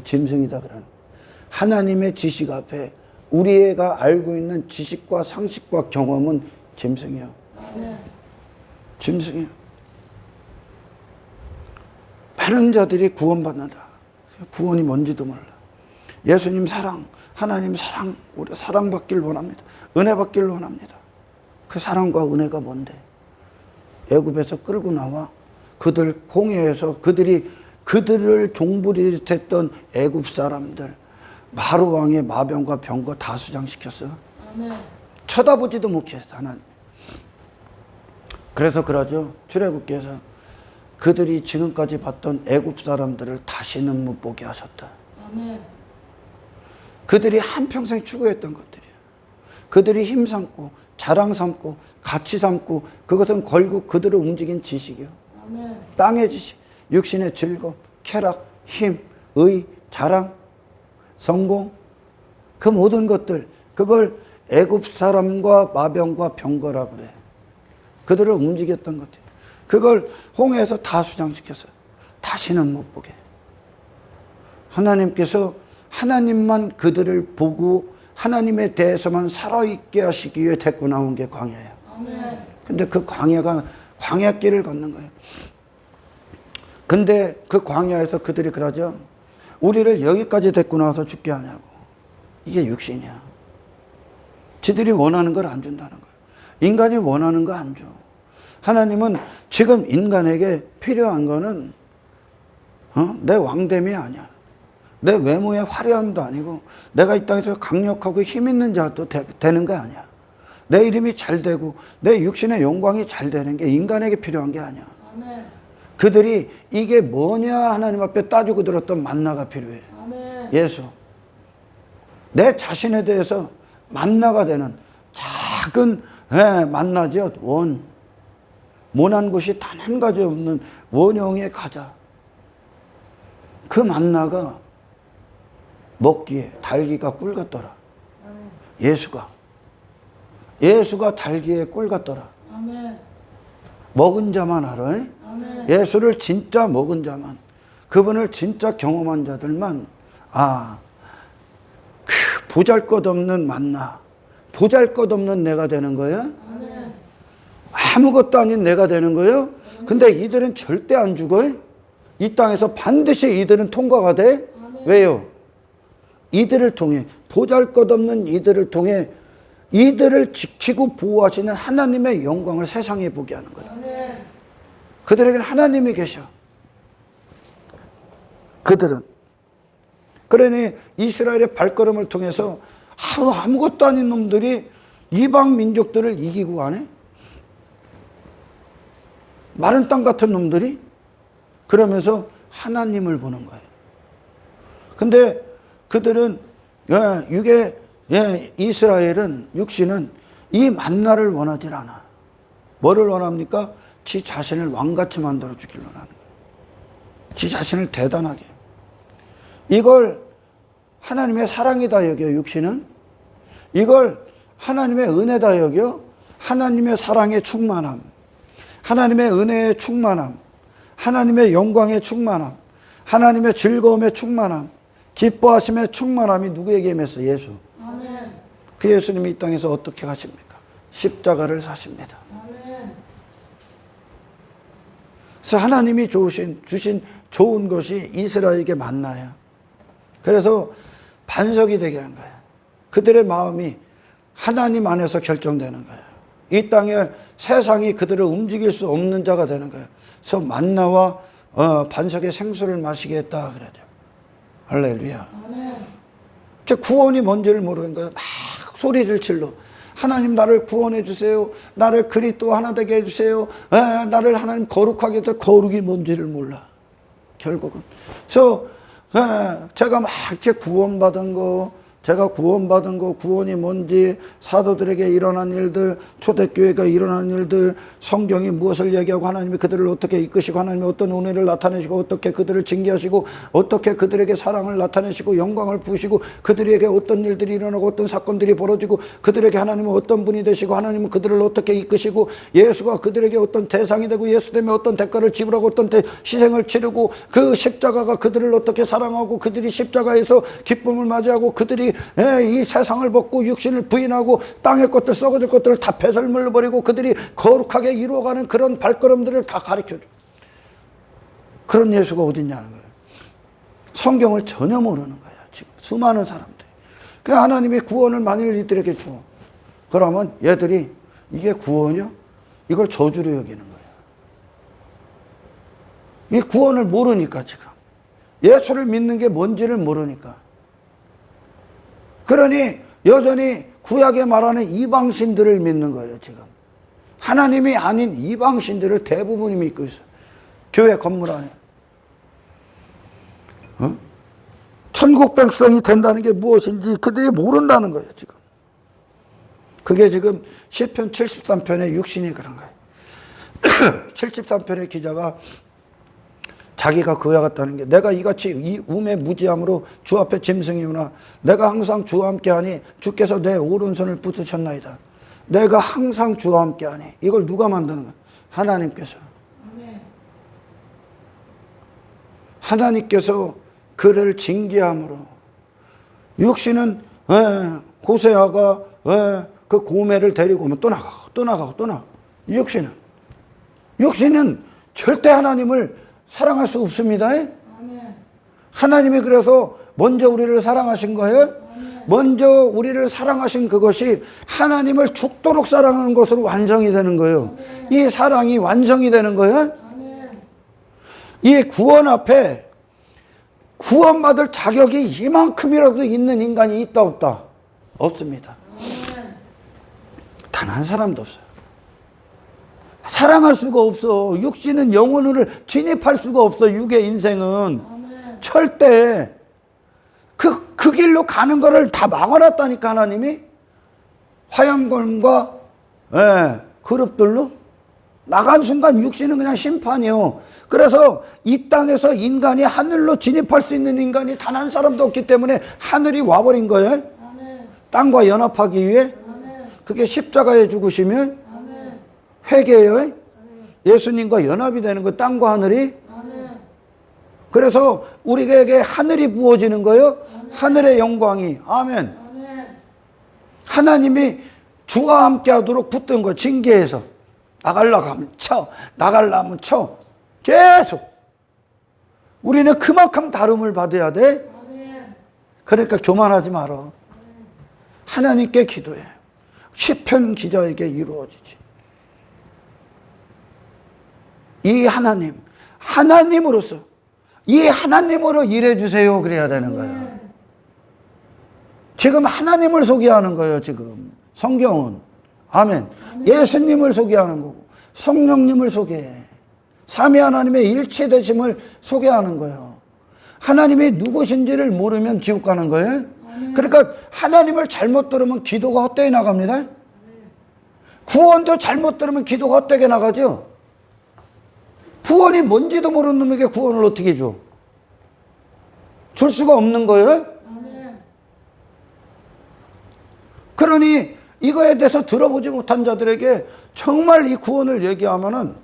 Speaker 1: 짐승이다 그러는. 하나님의 지식 앞에 우리가 알고 있는 지식과 상식과 경험은 짐승이요. 짐승이요. 많은 자들이 구원받는다. 구원이 뭔지도 몰라. 예수님 사랑, 하나님 사랑, 우리 사랑받길 원합니다. 은혜 받길 원합니다. 그 사랑과 은혜가 뭔데? 애굽에서 끌고 나와 그들 홍해에서 그들을 종부리했던 애굽 사람들 바로 왕의 마병과 병거 다 수장시켰어. 아멘. 쳐다보지도 못했어 하나님. 그래서 그러죠. 출애굽기에서 그들이 지금까지 봤던 애굽 사람들을 다시는 못 보게 하셨다. 아멘. 그들이 한평생 추구했던 것들이야. 그들이 힘 삼고 자랑 삼고 가치 삼고 그것은 결국 그들을 움직인 지식이요. 아멘. 땅의 지식, 육신의 즐거움, 쾌락, 힘, 의, 자랑, 성공, 그 모든 것들, 그걸 애굽 사람과 마병과 병거라 그래. 그들을 움직였던 것들. 그걸 홍해에서 다 수장시켰어요. 다시는 못 보게. 하나님께서 하나님만 그들을 보고 하나님에 대해서만 살아있게 하시기 위해 데리고 나온 게 광야예요. 아멘. 근데 그 광야길을 걷는 거예요. 근데 그 광야에서 그들이 그러죠. 우리를 여기까지 데리고 나와서 죽게 하냐고. 이게 육신이야. 지들이 원하는 걸 안 준다는 거예요. 인간이 원하는 거 안 줘. 하나님은 지금 인간에게 필요한 거는 내 왕됨이 아니야. 내 외모의 화려함도 아니고 내가 이 땅에서 강력하고 힘 있는 자도 되는 거 아니야. 내 이름이 잘 되고 내 육신의 영광이 잘 되는 게 인간에게 필요한 게 아니야. 아멘. 그들이 이게 뭐냐 하나님 앞에 따지고 들었던 만나가 필요해. 아멘. 예수. 내 자신에 대해서 만나가 되는 작은 만나죠. 모난 곳이 단 한 가지 없는 원형의 가자. 그 만나가 먹기에 달기가 꿀 같더라. 아멘. 예수가 달기에 꿀 같더라. 아멘. 먹은 자만 알아. 예수를 진짜 먹은 자만, 그분을 진짜 경험한 자들만, 그 보잘것없는 만나, 보잘것없는 내가 되는 거야. 아무것도 아닌 내가 되는 거예요. 근데 이들은 절대 안 죽어요. 이 땅에서 반드시 이들은 통과가 돼. 왜요? 이들을 통해, 보잘것없는 이들을 통해 이들을 지키고 보호하시는 하나님의 영광을 세상에 보게 하는 거다. 그들에게는 하나님이 계셔. 그들은. 그러니 이스라엘의 발걸음을 통해서 아무것도 아닌 놈들이 이방 민족들을 이기고 가네. 마른 땅 같은 놈들이. 그러면서 하나님을 보는 거예요. 근데 그들은 이스라엘은, 육신은 이 만나를 원하지 않아. 뭐를 원합니까? 지 자신을 왕같이 만들어 주길 원하는 거예요. 지 자신을 대단하게. 이걸 하나님의 사랑이다 여겨, 육신은. 이걸 하나님의 은혜다 여겨. 하나님의 사랑의 충만함, 하나님의 은혜의 충만함, 하나님의 영광의 충만함, 하나님의 즐거움의 충만함, 기뻐하심의 충만함이 누구에게 임했어? 예수. 아멘. 그 예수님이 이 땅에서 어떻게 하십니까? 십자가를 사십니다. 아멘. 그래서 하나님이 주신 좋은 것이 이스라엘에게 만나야. 그래서 반석이 되게 한 거야. 그들의 마음이 하나님 안에서 결정되는 거야. 이 땅에 세상이 그들을 움직일 수 없는 자가 되는 거야. 그래서 만나와 반석의 생수를 마시게 했다 그래야 돼요. 할렐루야. 구원이 뭔지를 모르는 거예요. 막 소리를 질러. 하나님 나를 구원해 주세요. 나를 그리스도 하나 되게 해주세요. 나를 하나님 거룩하게 해서, 거룩이 뭔지를 몰라. 결국은. 그래서 제가 막 이렇게 구원받은 거, 구원이 뭔지, 사도들에게 일어난 일들, 초대교회가 일어난 일들, 성경이 무엇을 얘기하고 하나님이 그들을 어떻게 이끄시고, 하나님이 어떤 은혜를 나타내시고, 어떻게 그들을 징계하시고, 어떻게 그들에게 사랑을 나타내시고 영광을 부으시고, 그들에게 어떤 일들이 일어나고 어떤 사건들이 벌어지고, 그들에게 하나님은 어떤 분이 되시고, 하나님은 그들을 어떻게 이끄시고, 예수가 그들에게 어떤 대상이 되고, 예수 때문에 어떤 대가를 지불하고 어떤 희생을 치르고, 그 십자가가 그들을 어떻게 사랑하고, 그들이 십자가에서 기쁨을 맞이하고, 그들이 이 세상을 벗고 육신을 부인하고 땅의 것들, 썩어질 것들을 다 배설물로 버리고 그들이 거룩하게 이루어가는 그런 발걸음들을 다 가르쳐줘. 그런 예수가 어딨냐는 거예요. 성경을 전혀 모르는 거야 지금 수많은 사람들이. 그 하나님이 구원을 만일 이들에게 줘, 그러면 얘들이 이게 구원이요? 이걸 저주로 여기는 거예요. 이 구원을 모르니까, 지금 예수를 믿는 게 뭔지를 모르니까. 그러니 여전히 구약에 말하는 이방신들을 믿는 거예요. 지금 하나님이 아닌 이방신들을 대부분이 믿고 있어요. 교회 건물 안에. 천국 백성이 된다는 게 무엇인지 그들이 모른다는 거예요. 지금 그게 지금 시편 73편의 육신이 그런 거예요. 73편의 기자가 자기가 그와 같다는 게, 내가 이같이 이 우매 무지함으로 주 앞에 짐승이구나. 내가 항상 주와 함께하니 주께서 내 오른손을 붙으셨나이다. 내가 항상 주와 함께하니. 이걸 누가 만드는 거야? 하나님께서. 하나님께서 그를 징계함으로. 육신은 호세아가 그 고멜을 데리고 오면 또 나가고. 육신은 절대 하나님을 사랑할 수 없습니다. 하나님이 그래서 먼저 우리를 사랑하신 거예요. 먼저 우리를 사랑하신 그것이 하나님을 죽도록 사랑하는 것으로 완성이 되는 거예요. 이 사랑이 완성이 되는 거예요. 이 구원 앞에 구원받을 자격이 이만큼이라도 있는 인간이 있다 없다? 없습니다. 단 한 사람도 없어요. 사랑할 수가 없어. 육신은 영혼을 진입할 수가 없어. 육의 인생은. 절대 그 길로 가는 거를 다 막아놨다니까, 하나님이. 화염검과 그룹들로 나간 순간 육신은 그냥 심판이요. 그래서 이 땅에서 인간이 하늘로 진입할 수 있는 인간이 단 한 사람도 없기 때문에 하늘이 와버린 거예요. 땅과 연합하기 위해. 그게 십자가에 죽으시면 회개예요. 예수님과 연합이 되는 거, 땅과 하늘이.
Speaker 2: 아멘.
Speaker 1: 그래서 우리에게 하늘이 부어지는 거예요. 하늘의 영광이. 아멘.
Speaker 2: 아멘.
Speaker 1: 하나님이 주와 함께 하도록 붙든 거, 징계해서. 나가려고 하면 쳐, 나가려면 쳐. 계속. 우리는 그만큼 다름을 받아야 돼.
Speaker 2: 아멘.
Speaker 1: 그러니까 교만하지 마라. 하나님께 기도해. 시편 기자에게 이루어지지. 이 하나님, 하나님으로서, 이 하나님으로 일해주세요. 그래야 되는 거야. 지금 하나님을 소개하는 거예요, 지금. 성경은. 아멘. 예수님을 소개하는 거고, 성령님을 소개해. 삼위 하나님의 일체되심을 소개하는 거예요. 하나님이 누구신지를 모르면 지옥 가는 거예요. 그러니까 하나님을 잘못 들으면 기도가 헛되게 나갑니다. 구원도 잘못 들으면 기도가 헛되게 나가죠. 구원이 뭔지도 모르는 놈에게 구원을 어떻게 줘? 줄 수가 없는 거예요. 그러니 이거에 대해서 들어보지 못한 자들에게 정말 이 구원을 얘기하면은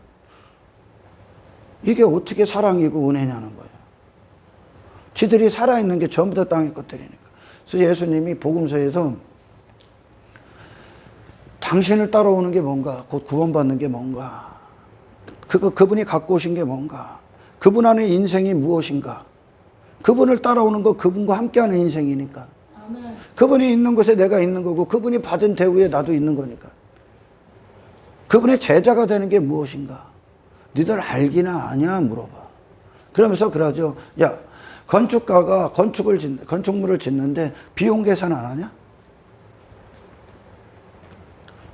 Speaker 1: 이게 어떻게 사랑이고 은혜냐는 거예요. 지들이 살아있는 게 전부 다 땅의 것들이니까. 그래서 예수님이 복음서에서 당신을 따라오는 게 뭔가, 곧 구원받는 게 뭔가, 그분이 갖고 오신 게 뭔가, 그분 안에 인생이 무엇인가, 그분을 따라오는 거 그분과 함께하는 인생이니까.
Speaker 2: 아멘.
Speaker 1: 그분이 있는 곳에 내가 있는 거고, 그분이 받은 대우에 나도 있는 거니까. 그분의 제자가 되는 게 무엇인가? 니들 알기나 아냐? 물어봐. 그러면서 그러죠. 야, 건축가가 건축물을 짓는데 비용 계산 안 하냐?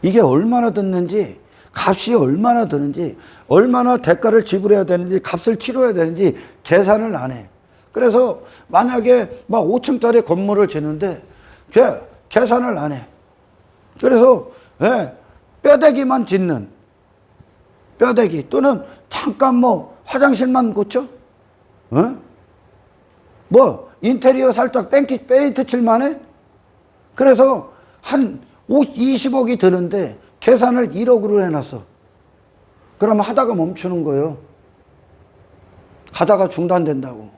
Speaker 1: 이게 얼마나 드는지, 값이 얼마나 드는지, 얼마나 대가를 지불해야 되는지, 값을 치러야 되는지 계산을 안 해. 그래서 만약에 막 5층짜리 건물을 짓는데 계산을 안 해. 그래서 뼈대기만 짓는, 뼈대기 또는 잠깐 뭐 화장실만 고쳐? 뭐 인테리어 살짝 페인트 칠만 해? 그래서 한 20억이 드는데 계산을 1억으로 해놨어. 그러면 하다가 멈추는 거예요. 가다가 중단된다고.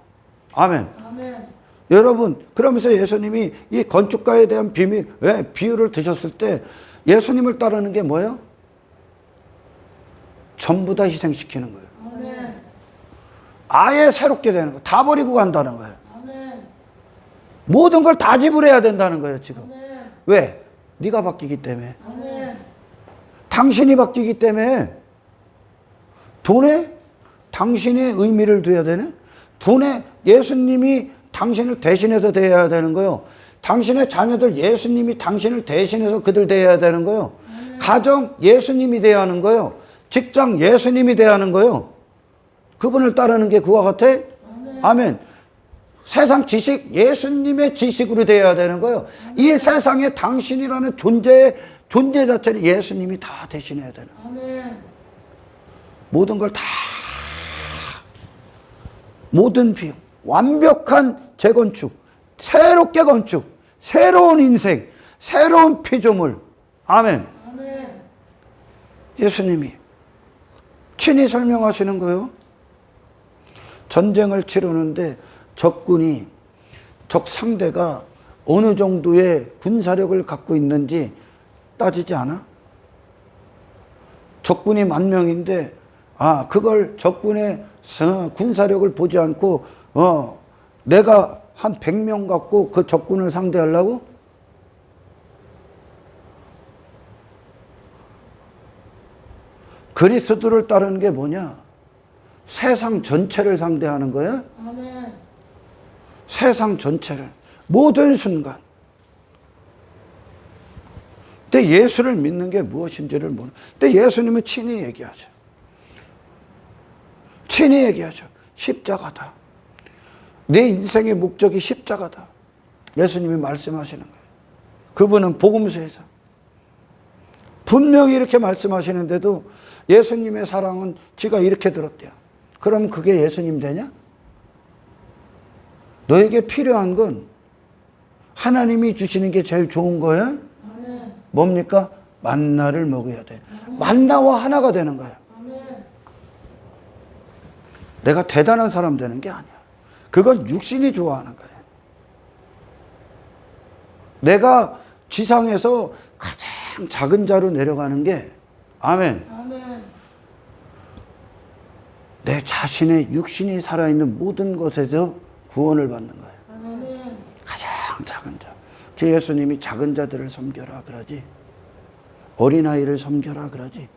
Speaker 1: 아멘.
Speaker 2: 아멘.
Speaker 1: 여러분, 그러면서 예수님이 이 건축가에 대한 비유를 드셨을 때 예수님을 따르는 게 뭐예요? 전부 다 희생시키는 거예요.
Speaker 2: 아멘.
Speaker 1: 아예 새롭게 되는 거예요. 다 버리고 간다는 거예요.
Speaker 2: 아멘.
Speaker 1: 모든 걸 다 지불해야 된다는 거예요, 지금.
Speaker 2: 아멘.
Speaker 1: 왜? 네가 바뀌기 때문에.
Speaker 2: 아멘.
Speaker 1: 당신이 바뀌기 때문에. 돈에 당신의 의미를 둬야 되네? 돈에 예수님이 당신을 대신해서 대해야 되는 거예요. 당신의 자녀들 예수님이 당신을 대신해서 그들 대해야 되는 거예요. 가정 예수님이 돼야 하는 거예요. 직장 예수님이 돼야 하는 거예요. 그분을 따르는 게 그와 같아? 아멘. 세상 지식 예수님의 지식으로 돼야 되는 거예요. 이 세상에 당신이라는 존재 자체를 예수님이 다 대신해야 되는 거예요. 모든 걸 다, 모든 비용, 완벽한 재건축, 새롭게 건축, 새로운 인생, 새로운 피조물. 아멘. 예수님이 친히 설명하시는 거예요. 전쟁을 치르는데 적 상대가 어느 정도의 군사력을 갖고 있는지 따지지 않아? 적군이 10,000명인데 그걸 적군의 군사력을 보지 않고 내가 한 100명 갖고 그 적군을 상대하려고? 그리스도를 따르는 게 뭐냐? 세상 전체를 상대하는 거야?
Speaker 2: 아멘.
Speaker 1: 세상 전체를, 모든 순간. 근데 예수를 믿는 게 무엇인지를 모르는. 근데 예수님은 친히 얘기하죠. 친히 얘기하죠. 십자가다. 내 인생의 목적이 십자가다. 예수님이 말씀하시는 거예요. 그분은 복음서에서 분명히 이렇게 말씀하시는데도 예수님의 사랑은 지가 이렇게 들었대요. 그럼 그게 예수님 되냐? 너에게 필요한 건 하나님이 주시는 게 제일 좋은 거야? 뭡니까? 만나를 먹어야 돼. 만나와 하나가 되는 거야. 내가 대단한 사람 되는 게 아니야. 그건 육신이 좋아하는 거예요. 내가 지상에서 가장 작은 자로 내려가는 게, 아멘.
Speaker 2: 아멘.
Speaker 1: 내 자신의 육신이 살아있는 모든 것에서 구원을 받는 거예요.
Speaker 2: 아멘.
Speaker 1: 가장 작은 자. 그 예수님이 작은 자들을 섬겨라 그러지. 어린아이를 섬겨라 그러지.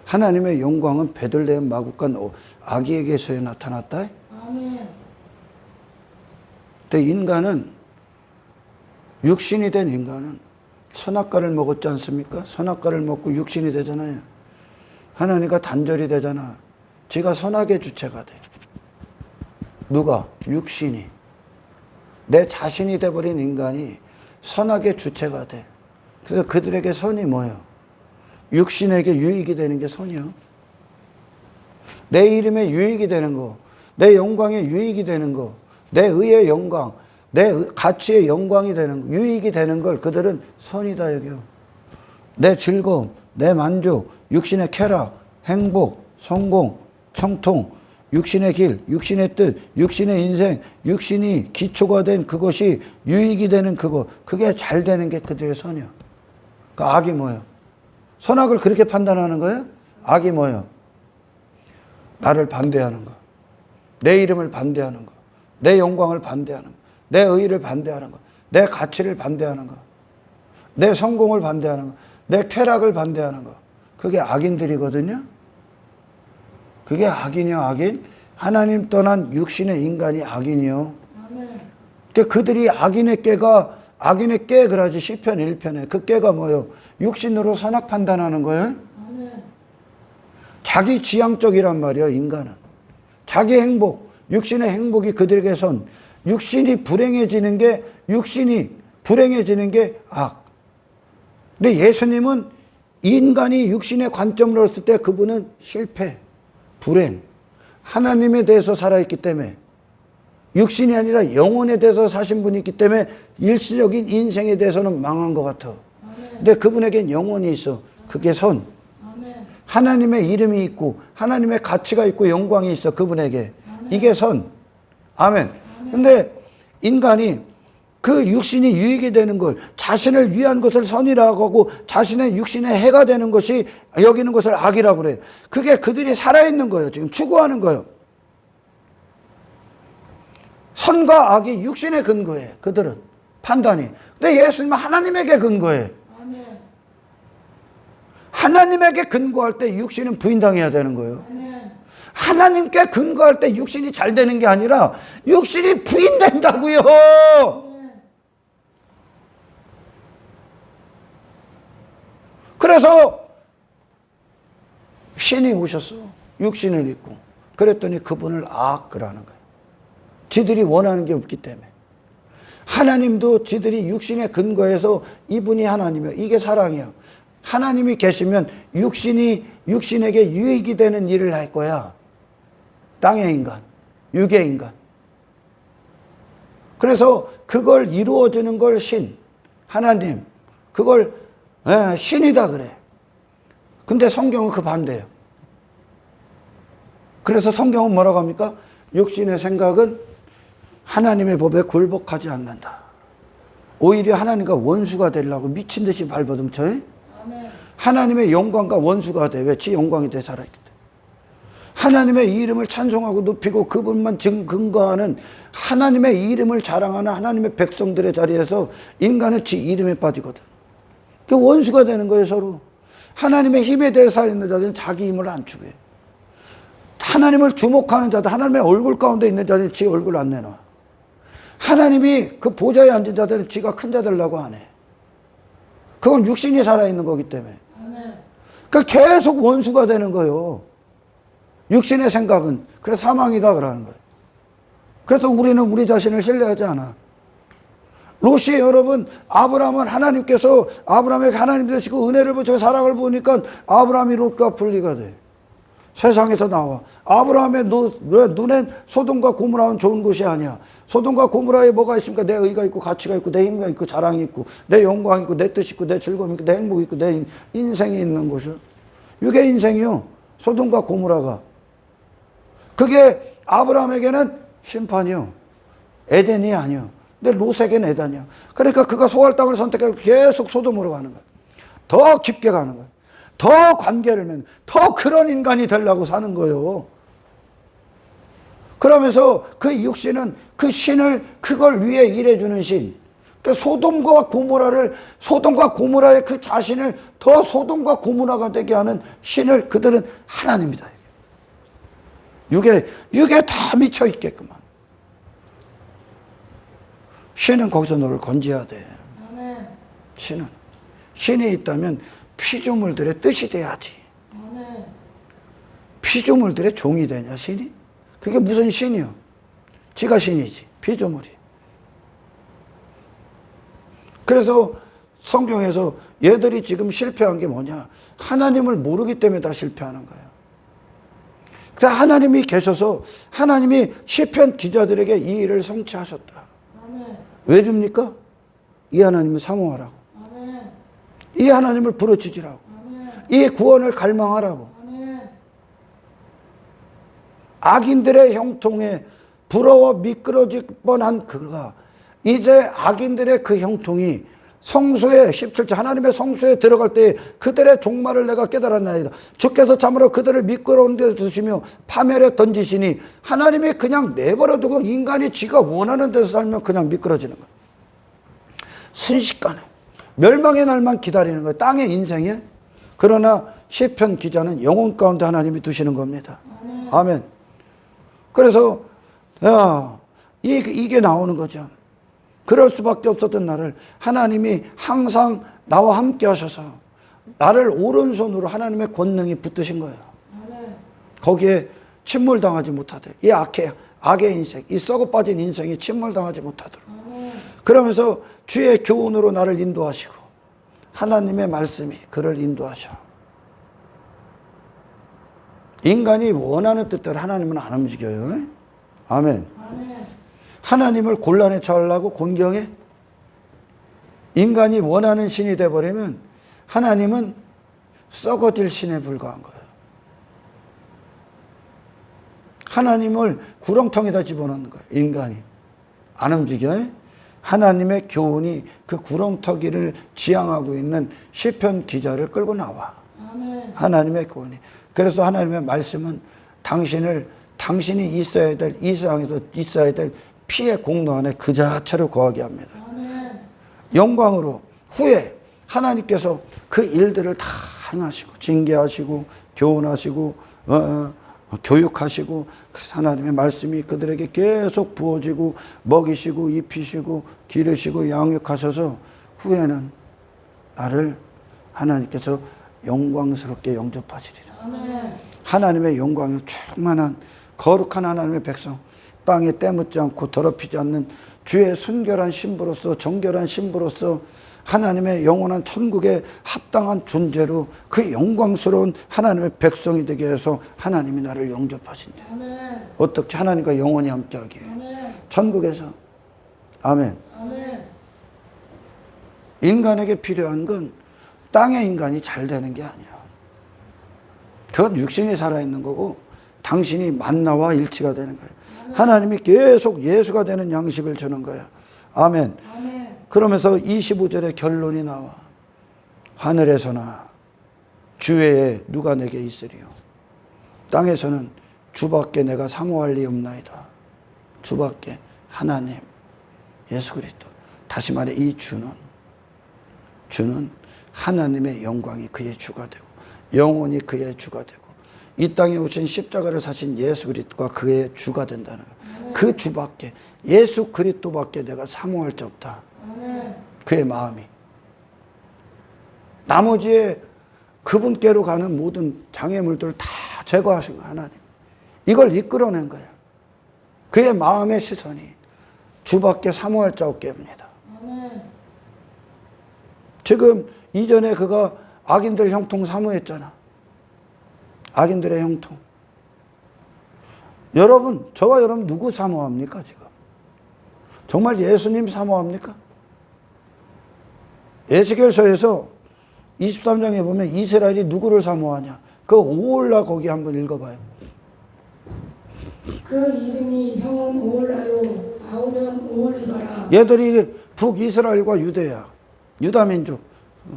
Speaker 1: 하나님의 영광은 베들레헴 마구간 아기에게서 나타났다.
Speaker 2: 아멘.
Speaker 1: 근데 인간은, 육신이 된 인간은 선악과를 먹었지 않습니까? 선악과를 먹고 육신이 되잖아요. 하나님과 단절이 되잖아. 지가 선악의 주체가 돼. 누가? 육신이. 내 자신이 돼버린 인간이 선악의 주체가 돼. 그래서 그들에게 선이 뭐예요? 육신에게 유익이 되는 게 선이요. 내 이름에 유익이 되는 거, 내 영광에 유익이 되는 거, 내 의의 영광, 내 가치의 영광이 되는 거, 유익이 되는 걸 그들은 선이다 여겨. 내 즐거움, 내 만족, 육신의 쾌락, 행복, 성공, 성통, 육신의 길, 육신의 뜻, 육신의 인생, 육신이 기초가 된 그것이 유익이 되는 그거, 그게 잘 되는 게 그들의 선이야. 그 악이 뭐예요? 선악을 그렇게 판단하는 거예요? 악이 뭐예요? 나를 반대하는 거, 내 이름을 반대하는 거, 내 영광을 반대하는 거, 내 의의를 반대하는 거, 내 가치를 반대하는 거, 내 성공을 반대하는 거, 내 쾌락을 반대하는 거. 그게 악인들이거든요. 그게 악인이요, 악인. 하나님 떠난 육신의 인간이 악인이요.
Speaker 2: 아멘.
Speaker 1: 그러니까 그들이 악인의 깨 그러지. 시편 1편에 그 깨가 뭐예요? 육신으로 선악 판단하는 거예요.
Speaker 2: 아멘.
Speaker 1: 자기 지향적이란 말이에요, 인간은. 자기 행복, 육신의 행복이 그들에게 선. 육신이 불행해지는 게 악. 근데 예수님은 인간이 육신의 관점으로 봤을 때 그분은 실패, 불행, 하나님에 대해서 살아있기 때문에, 육신이 아니라 영혼에 대해서 사신 분이 있기 때문에 일시적인 인생에 대해서는 망한 것 같아. 근데 그분에겐 영혼이 있어. 그게 선. 하나님의 이름이 있고 하나님의 가치가 있고 영광이 있어. 그분에게. 이게 선. 아멘. 근데 인간이 그 육신이 유익이 되는 걸, 자신을 위한 것을 선이라고 하고 자신의 육신의 해가 되는 것이 여기는 것을 악이라고 그래요. 그게 그들이 살아있는 거예요. 지금 추구하는 거예요. 선과 악이 육신의 근거예요. 그들은 판단이. 근데 예수님은 하나님에게 근거해. 하나님에게 근거할 때 육신은 부인당해야 되는 거예요. 하나님께 근거할 때 육신이 잘 되는 게 아니라 육신이 부인된다고요. 그래서 신이 오셨어. 육신을 입고. 그랬더니 그분을 악그라는 거예요. 지들이 원하는 게 없기 때문에. 하나님도 지들이 육신의 근거에서 이분이 하나님이에요. 이게 사랑이에요. 하나님이 계시면 육신에게 유익이 되는 일을 할 거야. 땅의 인간, 육의 인간. 그래서 그걸 이루어주는 걸 신, 하나님, 그걸 신이다 그래. 근데 성경은 그 반대예요. 그래서 성경은 뭐라고 합니까? 육신의 생각은 하나님의 법에 굴복하지 않는다. 오히려 하나님과 원수가 되려고 미친 듯이 발버둥쳐. 하나님의 영광과 원수가 돼. 왜? 지 영광이 돼 살아있기 때문에. 하나님의 이름을 찬송하고 높이고 그분만 근거하는 하나님의 이름을 자랑하는 하나님의 백성들의 자리에서 인간은 지 이름에 빠지거든. 그 원수가 되는 거예요, 서로. 하나님의 힘에 대해서 살아있는 자들은 자기 힘을 안 추구해. 하나님을 주목하는 자들, 하나님의 얼굴 가운데 있는 자들은 지 얼굴 안 내놔. 하나님이 그 보좌에 앉은 자들은 지가 큰 자 되려고 안 해. 그건 육신이 살아있는 거기 때문에. 그러니까 계속 원수가 되는 거예요. 육신의 생각은. 그래서 사망이다 그러는 거예요. 그래서 우리는 우리 자신을 신뢰하지 않아. 롯이 여러분, 아브라함은 하나님께서 아브라함에게 하나님 되시고 은혜를 보시고 사랑을 보니까 아브라함이 롯과 분리가 돼. 세상에서 나와. 아브라함의 눈엔 소돔과 고모라는 좋은 곳이 아니야. 소돔과 고모라에 뭐가 있습니까? 내 의가 있고 가치가 있고 내 힘이 있고 자랑이 있고 내 영광이 있고 내 뜻이 있고 내 즐거움이 있고 내 행복이 있고 내 인생이 있는 곳이요. 이게 인생이요. 소돔과 고모라가. 그게 아브라함에게는 심판이요. 에덴이 아니요. 근데 롯에게는 에덴이요. 그러니까 그가 소할 땅을 선택하고 계속 소돔으로 가는 거예요. 더 깊게 가는 거예요. 더 관계를 맺는, 더 그런 인간이 되려고 사는 거예요. 그러면서 그 육신은 그 신을 그걸 위해 일해주는 신. 그러니까 소돔과 고모라의 그 자신을 더 소돔과 고모라가 되게 하는 신을 그들은 하나님이다. 육에 다 미쳐 있게끔만. 신은 거기서 너를 건져야 돼.
Speaker 2: 아멘.
Speaker 1: 신이 있다면 피조물들의 뜻이 돼야지.
Speaker 2: 아멘.
Speaker 1: 피조물들의 종이 되냐 신이? 그게 무슨 신이요? 지가 신이지. 피조물이. 그래서 성경에서 얘들이 지금 실패한 게 뭐냐? 하나님을 모르기 때문에 다 실패하는 거예요. 그래서 하나님이 계셔서 하나님이 시편 기자들에게 이 일을 성취하셨다.
Speaker 2: 아멘.
Speaker 1: 왜 줍니까? 이 하나님을 사모하라고.
Speaker 2: 아멘.
Speaker 1: 이 하나님을 부르짖으라고.
Speaker 2: 아멘.
Speaker 1: 이 구원을 갈망하라고.
Speaker 2: 아멘.
Speaker 1: 악인들의 형통에 부러워 미끄러질 뻔한 그가 이제 악인들의 그 형통이 성소에 17절 하나님의 성소에 들어갈 때 그들의 종말을 내가 깨달았나이다. 주께서 참으로 그들을 미끄러운 데 두시며 파멸에 던지시니 하나님이 그냥 내버려두고 인간이 지가 원하는 데서 살면 그냥 미끄러지는 거예요. 순식간에 멸망의 날만 기다리는 거예요. 땅의 인생에. 그러나 시편 기자는 영혼 가운데 하나님이 두시는 겁니다. 아멘. 그래서 이게 나오는 거죠. 그럴 수밖에 없었던 나를 하나님이 항상 나와 함께 하셔서 나를 오른손으로 하나님의 권능이 붙드신 거예요.
Speaker 2: 아멘.
Speaker 1: 거기에 침몰당하지 못하되 이 악의 인생, 이 썩어 빠진 인생이 침몰당하지 못하도록.
Speaker 2: 아멘.
Speaker 1: 그러면서 주의 교훈으로 나를 인도하시고 하나님의 말씀이 그를 인도하셔. 인간이 원하는 뜻대로 하나님은 안 움직여요. 아멘.
Speaker 2: 아멘.
Speaker 1: 하나님을 곤란에 처하려고 곤경에 인간이 원하는 신이 돼버리면 하나님은 썩어질 신에 불과한 거예요. 하나님을 구렁텅이다 집어넣는 거예요. 인간이 안 움직여요. 하나님의 교훈이 그 구렁텅이를 지향하고 있는 시편 기자를 끌고 나와.
Speaker 2: 아멘.
Speaker 1: 하나님의 교훈이. 그래서 하나님의 말씀은 당신이 있어야 될 이 세상에서 있어야 될 피의 공로 안에 그 자체로 거하게 합니다.
Speaker 2: 아멘.
Speaker 1: 영광으로 후에 하나님께서 그 일들을 다 행하시고 징계하시고 교훈하시고 교육하시고 그래서 하나님의 말씀이 그들에게 계속 부어지고 먹이시고 입히시고 기르시고 양육하셔서 후에는 나를 하나님께서 영광스럽게 영접하시리라.
Speaker 2: 아멘.
Speaker 1: 하나님의 영광이 충만한 거룩한 하나님의 백성, 땅에 때묻지 않고 더럽히지 않는 주의 순결한 신부로서 정결한 신부로서 하나님의 영원한 천국에 합당한 존재로 그 영광스러운 하나님의 백성이 되게 해서 하나님이 나를 영접하신다.
Speaker 2: 아멘.
Speaker 1: 어떻게 하나님과 영원히 함께하기 위해
Speaker 2: 아멘.
Speaker 1: 천국에서. 아멘.
Speaker 2: 아멘.
Speaker 1: 인간에게 필요한 건 땅의 인간이 잘 되는 게 아니야. 그건 육신이 살아있는 거고 당신이 만나와 일치가 되는 거예요. 하나님이 계속 예수가 되는 양식을 주는 거야. 아멘.
Speaker 2: 아멘.
Speaker 1: 그러면서 25절에 결론이 나와. 하늘에서나 주 외에 누가 내게 있으리요. 땅에서는 주밖에 내가 사모할 리 없나이다. 주밖에 하나님 예수 그리스도. 다시 말해 이 주는 하나님의 영광이 그의 주가 되고 영혼이 그의 주가 되고 이 땅에 오신 십자가를 사신 예수 그리스도가 그의 주가 된다는 거예요. 그 주밖에 예수 그리스도밖에 내가 사모할 자 없다.
Speaker 2: 아멘.
Speaker 1: 그의 마음이. 나머지에 그분께로 가는 모든 장애물들을 다 제거하신 거예요. 하나님. 이걸 이끌어낸 거예요. 그의 마음의 시선이 주밖에 사모할 자 없게 합니다.
Speaker 2: 아멘.
Speaker 1: 지금 이전에 그가 악인들 형통 사모했잖아. 악인들의 형통. 여러분, 저와 여러분 누구 사모합니까 지금? 정말 예수님 사모합니까? 에스겔서에서 23장에 보면 이스라엘이 누구를 사모하냐? 그 오홀라 거기 한번 읽어봐요.
Speaker 2: 그 이름이 형은 오홀라요 아우는 오홀리바라.
Speaker 1: 얘들이 북이스라엘과 유대야. 유다민족.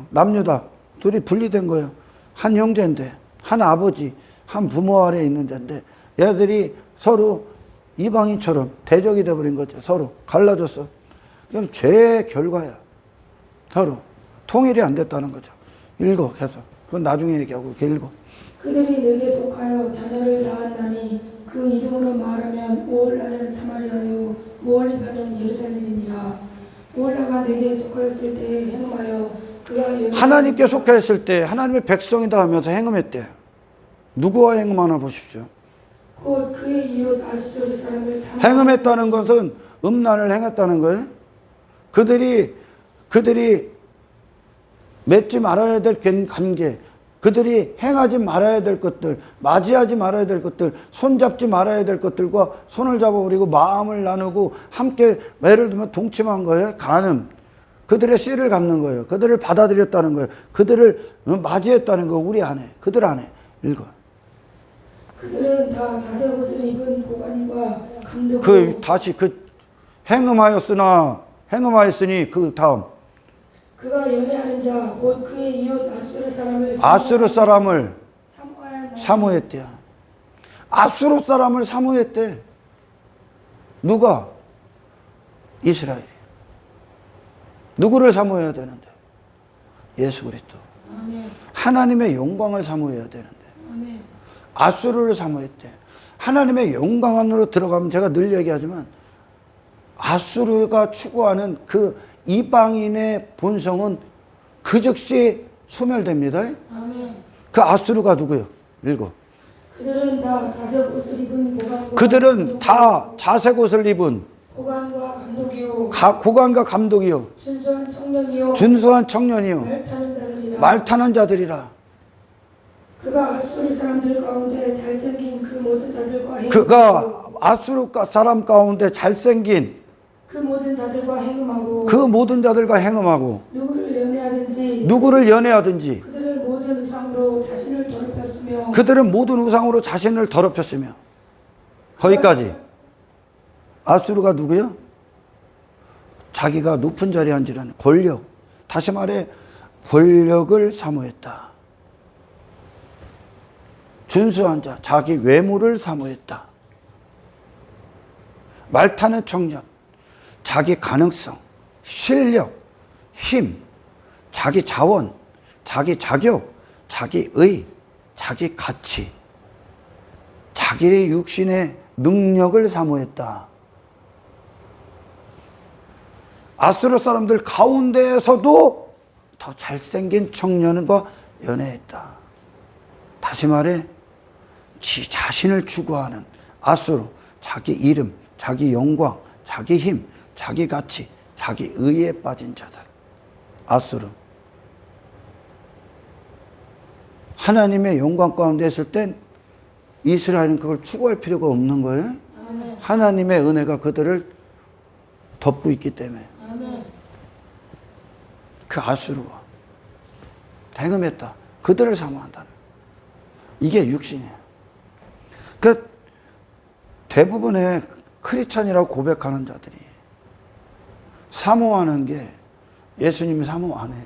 Speaker 1: 남유다. 둘이 분리된 거예요. 한 형제인데, 한 아버지, 한 부모 아래에 있는 자인데, 얘들이 서로 이방인처럼 대적이 돼버린 거죠. 서로 갈라졌어. 그럼 죄의 결과야. 서로 통일이 안 됐다는 거죠. 읽어 계속. 그건 나중에 얘기하고 읽어.
Speaker 2: 그들이 내게 속하여 자녀를 낳았나니 그 이름으로 말하면 오홀라는 사마리아요 오홀리바는 예루살렘이니라. 오홀라가 내게 속하였을 때 행하여 그가
Speaker 1: 하나님께 속했을 때 하나님의 백성이다 하면서 행음했대. 누구와 행음하나 보십시오.
Speaker 2: 곧 그의 이웃 아수르 사람을
Speaker 1: 행음했다는 것은 음란을 행했다는 거예요. 그들이 맺지 말아야 될 관계, 그들이 행하지 말아야 될 것들, 맞이하지 말아야 될 것들, 손잡지 말아야 될 것들과 손을 잡아버리고 마음을 나누고 함께, 예를 들면 동침한 거예요. 간음. 그들의 씨를 갖는 거예요. 그들을 받아들였다는 거예요. 그들을 맞이했다는 거. 우리 안에, 그들 안에. 읽어.
Speaker 2: 그들은 다 자색 옷을 입은 고관과 감독.
Speaker 1: 다시 행음하였으니 그 다음.
Speaker 2: 그가 연애하는 자 곧 그의 이웃
Speaker 1: 아수르 사람을
Speaker 2: 사모하였나니.
Speaker 1: 사모했대요. 아수르 사람을 사모했대. 누가? 이스라엘이. 누구를 사모해야 되는데? 예수 그리스도.
Speaker 2: 아멘.
Speaker 1: 하나님의 영광을 사모해야 되는데.
Speaker 2: 아멘.
Speaker 1: 아수르를 사모했대. 하나님의 영광 안으로 들어가면 제가 늘 얘기하지만 아수르가 추구하는 그 이방인의 본성은 그 즉시 소멸됩니다.
Speaker 2: 아멘.
Speaker 1: 그 아수르가 누구요? 읽어.
Speaker 2: 그들은 다 자색 옷을 입은 고관과
Speaker 1: 그들은 다 자색 옷을 입은
Speaker 2: 고관과 감독이요
Speaker 1: 고관과 감독이요
Speaker 2: 준수한 청년이요
Speaker 1: 준수한 청년이요
Speaker 2: 말타는 자들이라.
Speaker 1: 말타는 자들이라.
Speaker 2: 그가 아수르 사람들 가운데 잘생긴 그 모든 자들과
Speaker 1: 그가 아수르 사람 가운데 잘생긴
Speaker 2: 그 모든 자들과 행음하고
Speaker 1: 그 모든 자들과 행음하고
Speaker 2: 누구를 연애하든지
Speaker 1: 그들을
Speaker 2: 그들은 모든 우상으로 자신을 더럽혔으며
Speaker 1: 그들은 모든 우상으로 자신을 더럽혔으며. 거기까지. 아수르가 누구요? 자기가 높은 자리에 앉으려는 권력. 다시 말해 권력을 사모했다. 준수한 자, 자기 외모를 사모했다. 말타는 청년, 자기 가능성, 실력, 힘, 자기 자원, 자기 자격, 자기 의, 자기 가치, 자기의 육신의 능력을 사모했다. 아수르 사람들 가운데에서도 더 잘생긴 청년과 연애했다. 다시 말해 자신을 추구하는 아수르, 자기 이름, 자기 영광, 자기 힘, 자기 가치, 자기 의에 빠진 자들. 아수르. 하나님의 영광 가운데 있을 땐 이스라엘은 그걸 추구할 필요가 없는 거예요.
Speaker 2: 아멘.
Speaker 1: 하나님의 은혜가 그들을 덮고 있기 때문에.
Speaker 2: 아멘.
Speaker 1: 그 아수르와 행음했다. 그들을 사모한다는. 이게 육신이에요. 그 대부분의 크리스찬이라고 고백하는 자들이 사모하는 게 예수님이 사모 안 해요.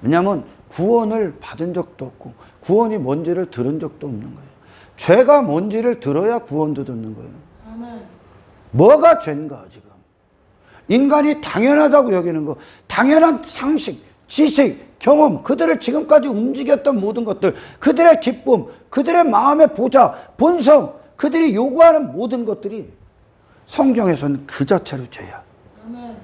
Speaker 1: 왜냐하면 구원을 받은 적도 없고 구원이 뭔지를 들은 적도 없는 거예요. 죄가 뭔지를 들어야 구원도 듣는 거예요.
Speaker 2: 아멘.
Speaker 1: 뭐가 죄인가 지금. 인간이 당연하다고 여기는 거, 당연한 상식, 지식, 경험, 그들을 지금까지 움직였던 모든 것들, 그들의 기쁨, 그들의 마음의 보자, 본성, 그들이 요구하는 모든 것들이 성경에서는 그 자체로 죄야.
Speaker 2: 아멘.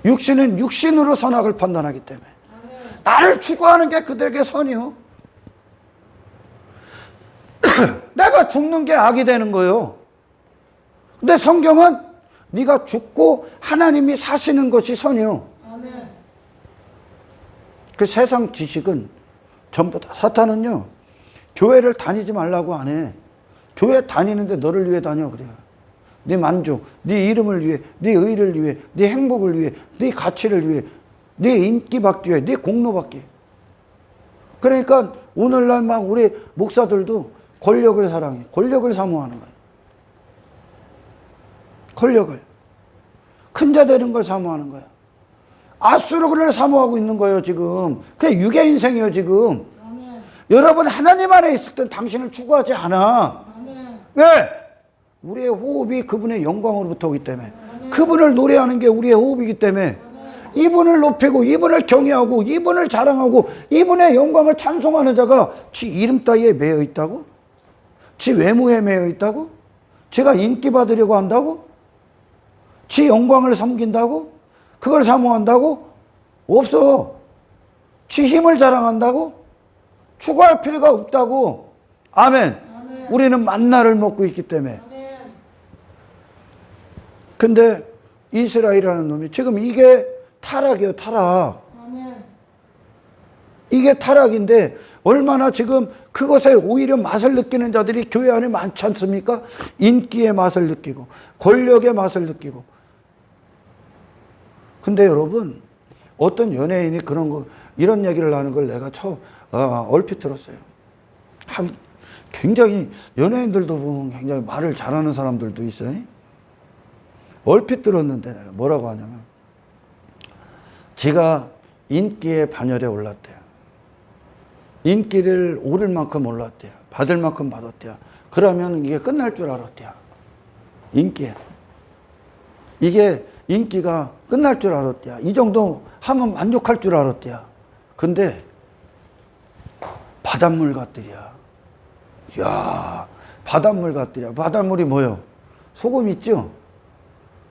Speaker 1: 육신은 육신으로 선악을 판단하기 때문에.
Speaker 2: 아멘.
Speaker 1: 나를 추구하는 게 그들에게 선이요. 내가 죽는 게 악이 되는 거예요. 근데 성경은 네가 죽고 하나님이 사시는 것이 선이요.
Speaker 2: 아멘.
Speaker 1: 그 세상 지식은 전부 다. 사탄은요, 교회를 다니지 말라고 안 해. 교회 다니는데 너를 위해 다녀 그래요. 네 만족, 네 이름을 위해, 네 의를 위해, 네 행복을 위해, 네 가치를 위해, 네 인기 받기 위해, 네 공로 받기. 그러니까 오늘날 막 우리 목사들도 권력을 사랑해. 권력을 사모하는 거예요. 권력을. 큰 자 되는 걸 사모하는 거예요. 아수르를 사모하고 있는 거예요, 지금. 그게 육의 인생이에요, 지금.
Speaker 2: 아멘.
Speaker 1: 여러분, 하나님 안에 있을 땐 당신을 추구하지 않아.
Speaker 2: 아멘.
Speaker 1: 왜? 우리의 호흡이 그분의 영광으로부터 오기 때문에. 그분을 노래하는 게 우리의 호흡이기 때문에. 이분을 높이고, 이분을 경외하고, 이분을 자랑하고, 이분의 영광을 찬송하는 자가 지 이름 따위에 매여 있다고? 지 외모에 매여 있다고? 제가 인기 받으려고 한다고? 지 영광을 섬긴다고? 그걸 사모한다고? 없어. 지 힘을 자랑한다고? 추구할 필요가 없다고. 아멘.
Speaker 2: 아멘.
Speaker 1: 우리는 만나를 먹고 있기 때문에.
Speaker 2: 아멘.
Speaker 1: 근데 이스라엘이라는 놈이 지금 이게 타락이에요, 타락.
Speaker 2: 아멘.
Speaker 1: 이게 타락인데 얼마나 지금 그것에 오히려 맛을 느끼는 자들이 교회 안에 많지 않습니까? 인기의 맛을 느끼고 권력의 맛을 느끼고. 근데 여러분, 어떤 연예인이 그런 거 이런 얘기를 하는 걸 내가 얼핏 들었어요. 굉장히 연예인들도 보면 굉장히 말을 잘하는 사람들도 있어요. 얼핏 들었는데 내가 뭐라고 하냐면, 지가 인기의 반열에 올랐대요. 인기를 오를 만큼 올랐대요. 받을 만큼 받았대요. 그러면 이게 끝날 줄 알았대요. 인기에. 이게 인기가 끝날 줄 알았대요. 이 정도 하면 만족할 줄 알았대요. 근데 바닷물 같더랴. 이야, 바닷물 같더랴. 바닷물이 뭐요? 소금 있죠?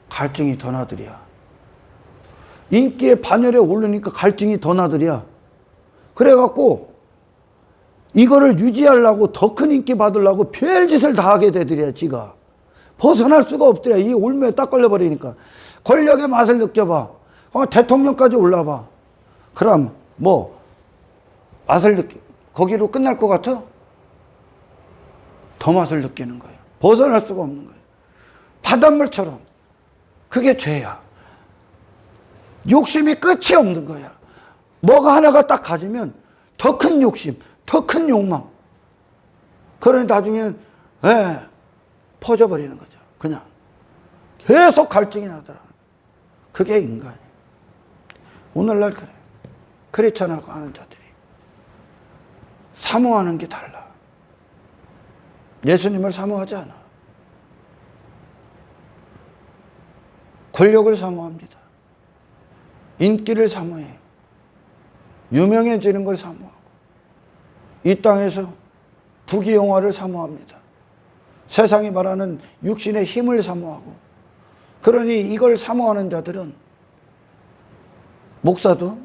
Speaker 1: 갈증이 더 나더랴. 인기의 반열에 오르니까 갈증이 더 나더랴. 그래갖고 이거를 유지하려고 더 큰 인기 받으려고 별짓을 다 하게 되더랴. 지가 벗어날 수가 없더랴. 이 올무에 딱 걸려버리니까. 권력의 맛을 느껴봐. 대통령까지 올라봐. 그럼 뭐 맛을 거기로 끝날 것 같아? 더 맛을 느끼는 거예요. 벗어날 수가 없는 거예요. 바닷물처럼. 그게 죄야. 욕심이 끝이 없는 거야. 뭐가 하나가 딱 가지면 더 큰 욕심, 더 큰 욕망. 그러니 나중에는 퍼져버리는 거죠. 그냥 계속 갈증이 나더라. 그게 인간이에요. 오늘날 그래. 크리스찬하고 하는 자들이 사모하는 게 달라. 예수님을 사모하지 않아. 권력을 사모합니다. 인기를 사모해요. 유명해지는 걸 사모하고, 이 땅에서 부귀영화를 사모합니다. 세상이 말하는 육신의 힘을 사모하고. 그러니 이걸 사모하는 자들은 목사도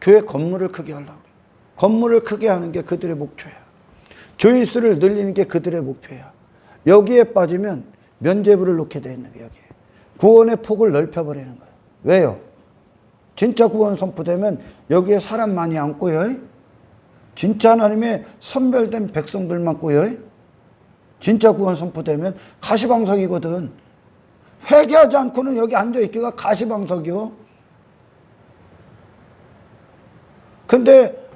Speaker 1: 교회 건물을 크게 하려고 그래요. 건물을 크게 하는 게 그들의 목표야. 교인 수를 늘리는 게 그들의 목표야. 여기에 빠지면 면죄부를 놓게 돼 있는 거예요. 여기에. 구원의 폭을 넓혀버리는 거예요. 왜요? 진짜 구원 선포되면 여기에 사람 많이 안 꼬여요. 진짜 하나님의 선별된 백성들만 꼬여요. 진짜 구원 선포되면 가시방석이거든. 회개하지 않고는 여기 앉아있기가 가시방석이요. 근데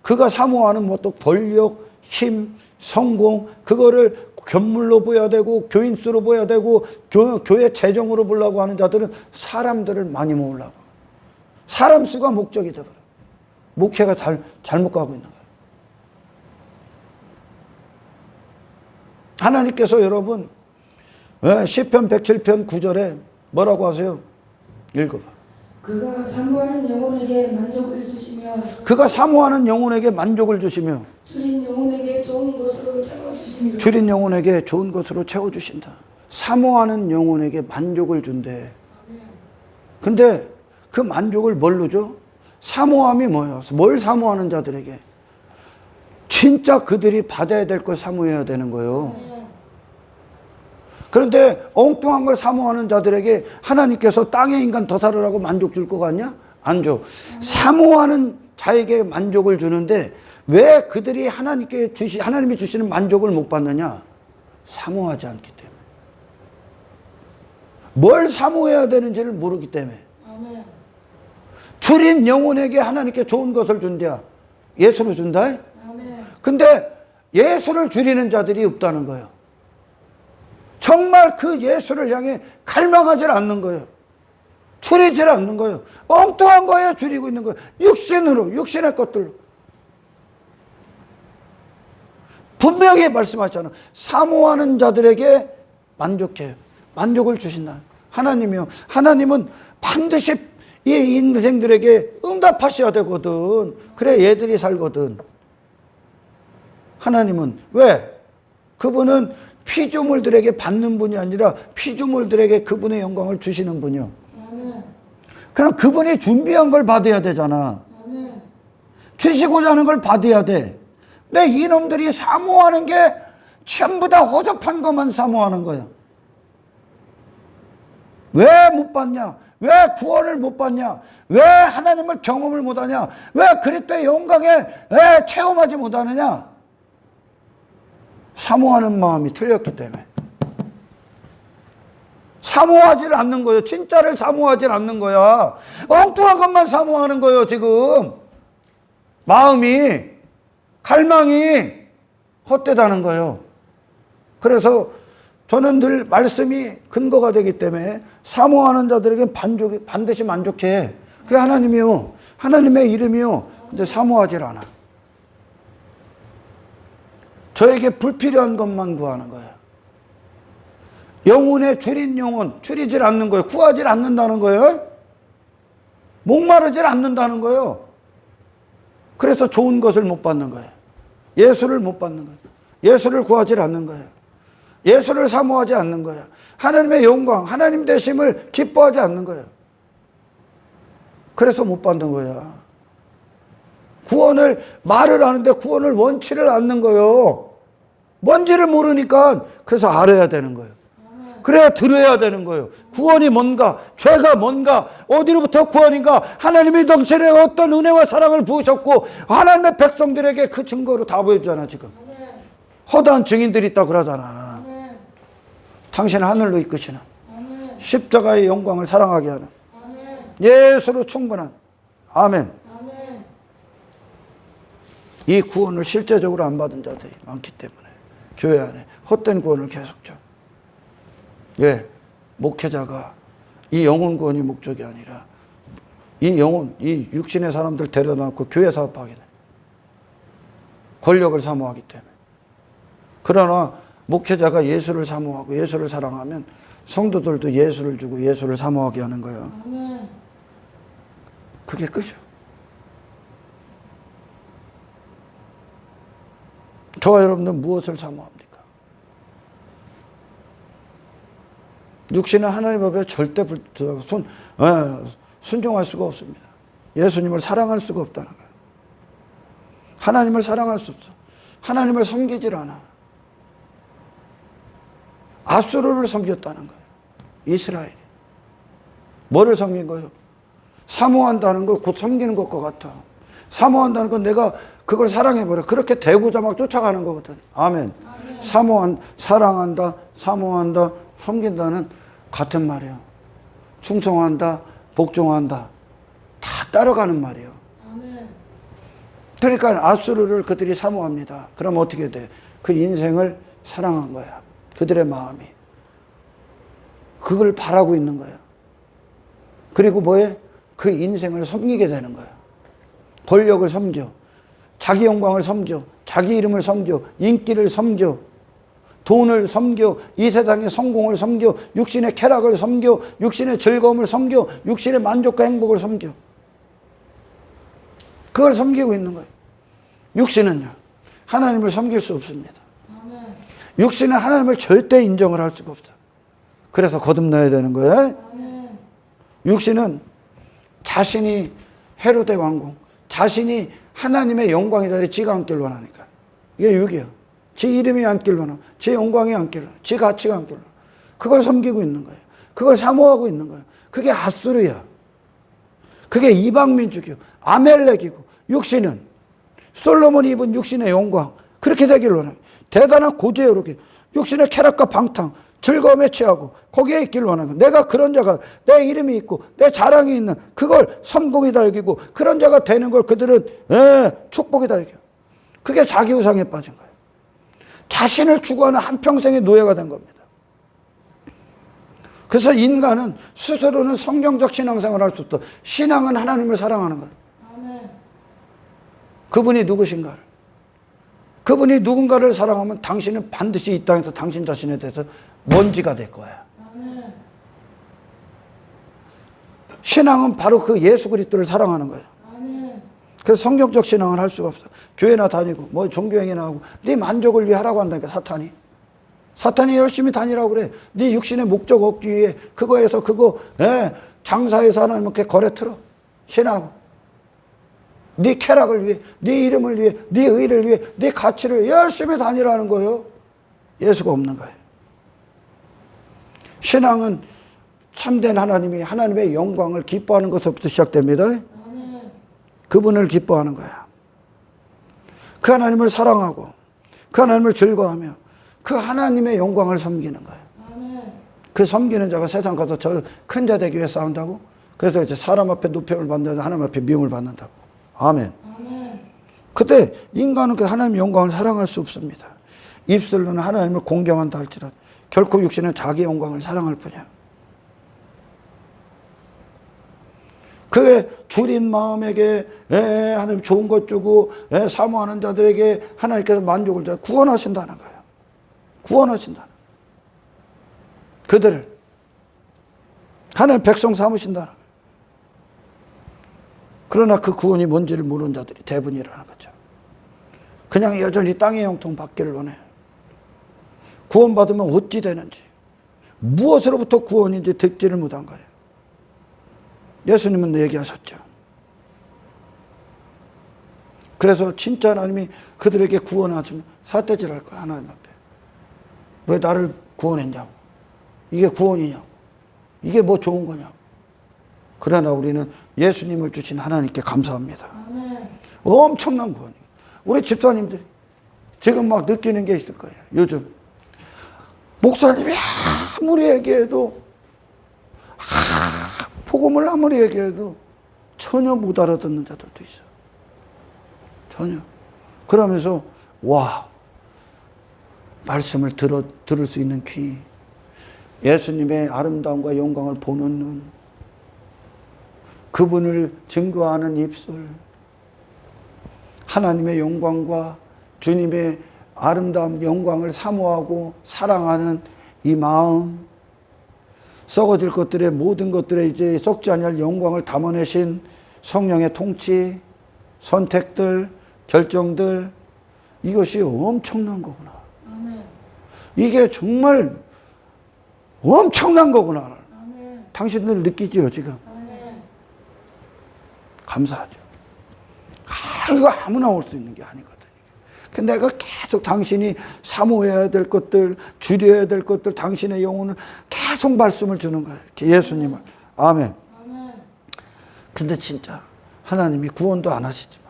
Speaker 1: 그가 사모하는 뭐 또 권력, 힘, 성공, 그거를 견물로 보여야 되고 교인수로 보여야 되고 교회 재정으로 보려고 하는 자들은 사람들을 많이 모으려고. 사람 수가 목적이 되버려. 목회가 잘못 가고 있는 거예요. 하나님께서 여러분 시편 107편 9절에 뭐라고 하세요? 읽어봐.
Speaker 2: 그가 사모하는 영혼에게 만족을 주시며
Speaker 1: 그가 사모하는 영혼에게 만족을 주시며
Speaker 2: 줄인 영혼에게 좋은 것으로 채워주시며
Speaker 1: 줄인 영혼에게 좋은 것으로 채워주신다. 사모하는 영혼에게 만족을 준대. 근데 그 만족을 뭘로 줘? 사모함이 뭐예요? 뭘 사모하는 자들에게? 진짜 그들이 받아야 될 걸 사모해야 되는 거예요. 그런데 엉뚱한 걸 사모하는 자들에게 하나님께서 땅의 인간 더 살으라고 만족 줄 것 같냐? 안 줘. 사모하는 자에게 만족을 주는데 왜 그들이 하나님이 주시는 만족을 못 받느냐? 사모하지 않기 때문에. 뭘 사모해야 되는지를 모르기 때문에.
Speaker 2: 아멘.
Speaker 1: 줄인 영혼에게 하나님께 좋은 것을 준대야. 예수로 준다?
Speaker 2: 아멘.
Speaker 1: 근데 예수를 줄이는 자들이 없다는 거예요. 정말 그 예수를 향해 갈망하지 않는 거예요. 줄이지 않는 거예요. 엉뚱한 거에 줄이고 있는 거예요. 육신으로, 육신의 것들로. 분명히 말씀하잖아요. 사모하는 자들에게 만족해요. 만족을 주신다. 하나님이요. 하나님은 반드시 이 인생들에게 응답하셔야 되거든. 그래 얘들이 살거든. 하나님은 왜? 그분은 피조물들에게 받는 분이 아니라 피조물들에게 그분의 영광을 주시는 분이요. 그럼 그분이 준비한 걸 받아야 되잖아. 주시고자 하는 걸 받아야 돼. 근데 이놈들이 사모하는 게 전부 다 허접한 것만 사모하는 거예요. 왜 못 받냐? 왜 구원을 못 받냐? 왜 하나님을 경험을 못하냐? 왜 그리스도의 영광에 왜 체험하지 못하느냐? 사모하는 마음이 틀렸기 때문에. 사모하지 않는 거예요. 진짜를 사모하지 않는 거야. 엉뚱한 것만 사모하는 거예요, 지금. 마음이, 갈망이 헛되다는 거예요. 그래서 저는 늘 말씀이 근거가 되기 때문에 사모하는 자들에게 반드시 만족해. 그게 하나님이요. 하나님의 이름이요. 근데 사모하지 않아. 저에게 불필요한 것만 구하는 거예요. 영혼의 줄인 영혼, 줄이질 않는 거예요. 구하지 않는다는 거예요. 목마르질 않는다는 거예요. 그래서 좋은 것을 못 받는 거예요. 예수를 못 받는 거예요. 예수를 구하지 않는 거예요. 예수를 사모하지 않는 거예요. 하나님의 영광, 하나님 되심을 기뻐하지 않는 거예요. 그래서 못 받는 거야. 구원을 말을 하는데 구원을 원치를 않는 거예요. 뭔지를 모르니까 그래서 알아야 되는 거예요. 그래야 들어야 되는 거예요. 구원이 뭔가, 죄가 뭔가, 어디로부터 구원인가, 하나님이 당신의 어떤 은혜와 사랑을 부으셨고 하나님의 백성들에게 그 증거로 다 보여주잖아 지금. 허다한 증인들이 있다고 그러잖아. 당신은 하늘로 이끄시는 십자가의 영광을 사랑하게 하는 예수로 충분한 아멘. 이 구원을 실제적으로 안 받은 자들이 많기 때문에 교회 안에 헛된 구원을 계속 줘. 예, 목회자가 이 영혼 구원이 목적이 아니라 이 영혼, 이 육신의 사람들 데려다 놓고 교회 사업하게 돼. 권력을 사모하기 때문에. 그러나 목회자가 예수를 사모하고 예수를 사랑하면 성도들도 예수를 주고 예수를 사모하게 하는 거예요. 그게 끝이요. 저와 여러분은 무엇을 사모합니까? 육신은 하나님 앞에 절대 순종할 수가 없습니다. 예수님을 사랑할 수가 없다는 거예요. 하나님을 사랑할 수 없어. 하나님을 섬기질 않아. 아수르를 섬겼다는 거예요. 이스라엘이. 뭐를 섬긴 거예요? 사모한다는 거 곧 섬기는 것과 같아. 사모한다는 건 내가 그걸 사랑해버려. 그렇게 대고자 막 쫓아가는 거거든. 아멘. 사랑한다, 사모한다, 섬긴다는 같은 말이에요. 충성한다, 복종한다. 다 따라가는 말이에요. 그러니까 아수르를 그들이 사모합니다. 그럼 어떻게 돼? 그 인생을 사랑한 거야. 그들의 마음이. 그걸 바라고 있는 거야. 그리고 뭐해? 그 인생을 섬기게 되는 거야. 권력을 섬겨. 자기 영광을 섬겨. 자기 이름을 섬겨. 인기를 섬겨. 돈을 섬겨. 이 세상의 성공을 섬겨. 육신의 쾌락을 섬겨. 육신의 즐거움을 섬겨. 육신의 만족과 행복을 섬겨. 그걸 섬기고 있는 거예요. 육신은요, 하나님을 섬길 수 없습니다. 육신은 하나님을 절대 인정을 할 수가 없어요. 그래서 거듭나야 되는 거예요. 육신은 자신이 헤로데 왕궁, 자신이 하나님의 영광이 자리에 지가 앉길 원하니까. 이게 육이에요. 지 이름이 앉길 원하고, 지 영광이 앉길 원하고, 지 가치가 앉길 원하고. 그걸 섬기고 있는 거예요. 그걸 사모하고 있는 거예요. 그게 아수르야. 그게 이방민족이요. 아멜렉이고, 육신은 솔로몬이 입은 육신의 영광, 그렇게 되길 원해요. 대단한 고재요롭게 육신의 쾌락과 방탕, 즐거움에 취하고 거기에 있길 원하는 거예요. 내가 그런 자가, 내 이름이 있고 내 자랑이 있는 그걸 성공이다 여기고, 그런 자가 되는 걸 그들은 축복이다 여겨요. 그게 자기 우상에 빠진 거예요. 자신을 추구하는 한평생의 노예가 된 겁니다. 그래서 인간은 스스로는 성경적 신앙생활을 할 수 없다. 신앙은 하나님을 사랑하는 거예요.
Speaker 2: 아멘.
Speaker 1: 그분이 누구신가를. 그분이 누군가를 사랑하면 당신은 반드시 이 땅에서 당신 자신에 대해서 먼지가 될 거야.
Speaker 2: 아멘.
Speaker 1: 신앙은 바로 그 예수 그리스도를 사랑하는 거예요.
Speaker 2: 아멘.
Speaker 1: 그래서 성경적 신앙을 할 수가 없어. 교회나 다니고 뭐 종교행위나 하고 네 만족을 위해 하라고 한다니까 사탄이. 사탄이 열심히 다니라고 그래. 네 육신의 목적 얻기 위해 그거에서 그거 장사해서 하나님께 거래 틀어. 신하고. 네 쾌락을 위해, 네 이름을 위해, 네 의를 위해, 네 가치를 위해 열심히 다니라는 거예요. 예수가 없는 거예요. 신앙은 참된 하나님이 하나님의 영광을 기뻐하는 것부터 시작됩니다.
Speaker 2: 아멘.
Speaker 1: 그분을 기뻐하는 거야. 그 하나님을 사랑하고 그 하나님을 즐거워하며 그 하나님의 영광을 섬기는 거예요.
Speaker 2: 아멘.
Speaker 1: 그 섬기는 자가 세상 가서 저 큰 자 되기 위해 싸운다고? 그래서 이제 사람 앞에 노표를 받는다, 하나님 앞에 미움을 받는다고. 아멘.
Speaker 2: 아멘.
Speaker 1: 그때 인간은 그 하나님의 영광을 사랑할 수 없습니다. 입술로는 하나님을 공경한다 할지라도 결코 육신은 자기 영광을 사랑할 뿐이야. 그의 줄인 마음에게 하나님 좋은 것 주고 사모하는 자들에게 하나님께서 만족을 줘 구원하신다는 거예요. 구원하신다는 거예요. 그들을 하나님 백성 삼으신다는 거예요. 그러나 그 구원이 뭔지를 모르는 자들이 대부분이라는 거죠. 그냥 여전히 땅의 형통 받기를 원해요. 구원받으면 어찌 되는지 무엇으로부터 구원인지 듣지를 못한 거예요. 예수님은 얘기하셨죠. 그래서 진짜 하나님이 그들에게 구원하시면 삿대질할 거야. 하나님 앞에. 왜 나를 구원했냐고. 이게 구원이냐고. 이게 뭐 좋은 거냐고. 그러나 우리는 예수님을 주신 하나님께 감사합니다.
Speaker 2: 아멘.
Speaker 1: 엄청난 구원이에요. 우리 집사님들이 지금 막 느끼는 게 있을 거예요. 요즘 목사님이 아무리 얘기해도 복음을 아무리 얘기해도 전혀 못 알아듣는 자들도 있어. 전혀. 그러면서 와 말씀을 들을 수 있는 귀, 예수님의 아름다움과 영광을 보는 눈, 그분을 증거하는 입술, 하나님의 영광과 주님의 아름다움, 영광을 사모하고 사랑하는 이 마음, 썩어질 것들의 모든 것들에 이제 썩지 아니할 영광을 담아내신 성령의 통치, 선택들, 결정들, 이것이 엄청난 거구나.
Speaker 2: 아멘.
Speaker 1: 이게 정말 엄청난 거구나.
Speaker 2: 아멘.
Speaker 1: 당신들 느끼지요, 지금?
Speaker 2: 아멘.
Speaker 1: 감사하죠. 이거 아무나 올 수 있는 게 아니거든. 근데 내가 계속 당신이 사모해야 될 것들, 줄여야 될 것들, 당신의 영혼을 계속 말씀을 주는 거예요. 예수님을. 아멘.
Speaker 2: 아멘.
Speaker 1: 근데 진짜 하나님이 구원도 안 하시지만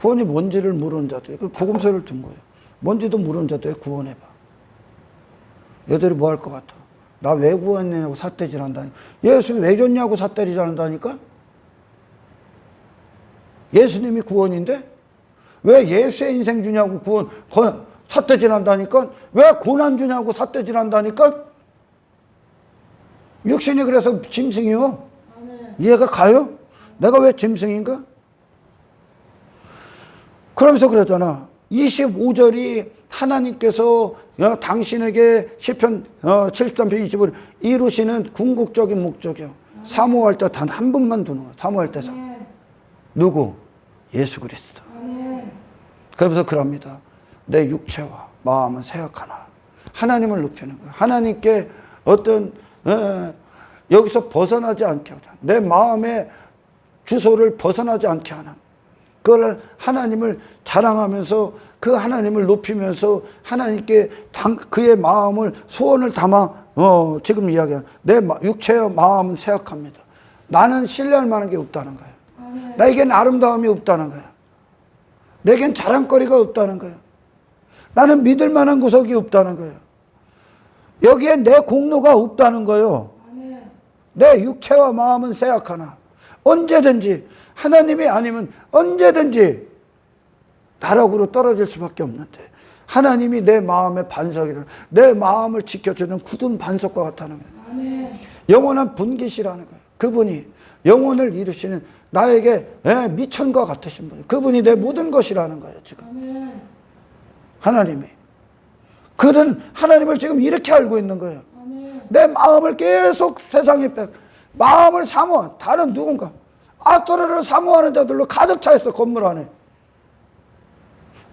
Speaker 1: 구원이 뭔지를 모르는 자들, 그 복음서를 준 거예요. 뭔지도 모르는 자들 구원해봐. 얘들이 뭐 할 것 같아? 나 왜 구원했냐고 삿대질 한다니. 예수 왜 줬냐고 삿대질 한다니까? 예수님이 구원인데? 왜 예수의 인생 주냐고 삿대질 한다니까? 왜 고난 주냐고 삿대질 한다니까? 육신이 그래서 짐승이요?
Speaker 2: 아멘.
Speaker 1: 이해가 가요? 내가 왜 짐승인가? 그러면서 그러잖아. 25절이 하나님께서 당신에게 시편 73편 25절 이루시는 궁극적인 목적이요. 사모할 자 단 한 분만 두는 거야. 사모할 때
Speaker 2: 아멘.
Speaker 1: 누구? 예수 그리스도.
Speaker 2: 아멘.
Speaker 1: 그러면서 그럽니다. 내 육체와 마음은 생각하나. 하나님을 높이는 거야. 하나님께 어떤 여기서 벗어나지 않게 하자. 내 마음의 주소를 벗어나지 않게 하는. 그걸 하나님을 자랑하면서 그 하나님을 높이면서 하나님께 그의 마음을 소원을 담아 지금 이야기하는 내 육체와 마음은 생각합니다. 나는 신뢰할 만한 게 없다는 거예요.
Speaker 2: 아멘.
Speaker 1: 나에겐 아름다움이 없다는 거예요. 내겐 자랑거리가 없다는 거예요. 나는 믿을 만한 구석이 없다는 거예요. 여기에 내 공로가 없다는 거예요.
Speaker 2: 아멘.
Speaker 1: 내 육체와 마음은 생각하나 언제든지 하나님이 아니면 언제든지 나락으로 떨어질 수밖에 없는데 하나님이 내 마음의 반석이라 내 마음을 지켜주는 굳은 반석과 같다는 거예요.
Speaker 2: 아멘.
Speaker 1: 영원한 분깃이라는 거예요. 그분이 영혼을 이루시는 나에게 미천과 같으신 분. 그분이 내 모든 것이라는 거예요. 지금
Speaker 2: 아멘.
Speaker 1: 하나님이 그는 하나님을 지금 이렇게 알고 있는 거예요.
Speaker 2: 아멘.
Speaker 1: 내 마음을 계속 세상에 마음을 사모한 다른 누군가 아토르를 사모하는 자들로 가득 차 있어. 건물 안에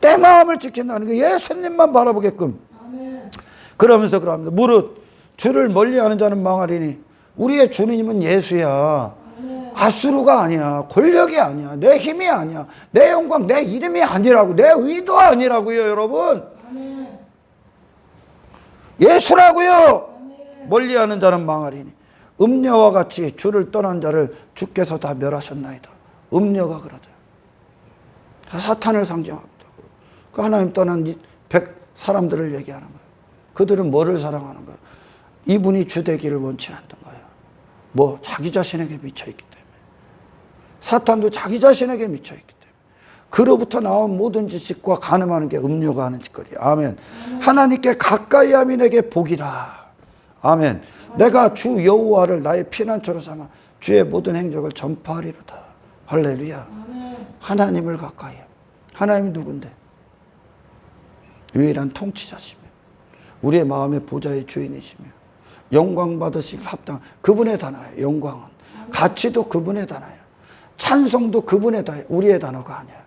Speaker 1: 내 마음을 지킨다는 게 예수님만 바라보게끔.
Speaker 2: 아멘.
Speaker 1: 그러면서 그럽니다. 무릇 주를 멀리하는 자는 망하리니 우리의 주님은 예수야.
Speaker 2: 아멘.
Speaker 1: 아수르가 아니야. 권력이 아니야. 내 힘이 아니야. 내 영광, 내 이름이 아니라고. 내 의도 아니라고요, 여러분.
Speaker 2: 아멘.
Speaker 1: 예수라고요.
Speaker 2: 아멘.
Speaker 1: 멀리하는 자는 망하리니 음녀와 같이 주를 떠난 자를 주께서 다 멸하셨나이다. 음녀가 그러죠. 사탄을 상징합니다. 그 하나님 떠난 사람들을 얘기하는 거예요. 그들은 뭐를 사랑하는 거예요? 이분이 주되기를 원치 않는 거예요. 뭐 자기 자신에게 미쳐있기 때문에. 사탄도 자기 자신에게 미쳐있기 때문에. 그로부터 나온 모든 지식과 간음하는 게 음료가 하는 짓거리야. 아멘. 하나님께 가까이 함이 내게 복이라. 아멘. 내가 주 여호와를 나의 피난처로 삼아 주의 모든 행적을 전파하리로다. 할렐루야.
Speaker 2: 아멘.
Speaker 1: 하나님을 가까이 함. 하나님이 누군데? 유일한 통치자시며 우리의 마음의 보좌의 주인이시며 영광 받으실 합당 그분의 단어예요. 영광은 가치도 그분의 단어예요. 찬송도 그분의 단어예요. 우리의 단어가 아니야.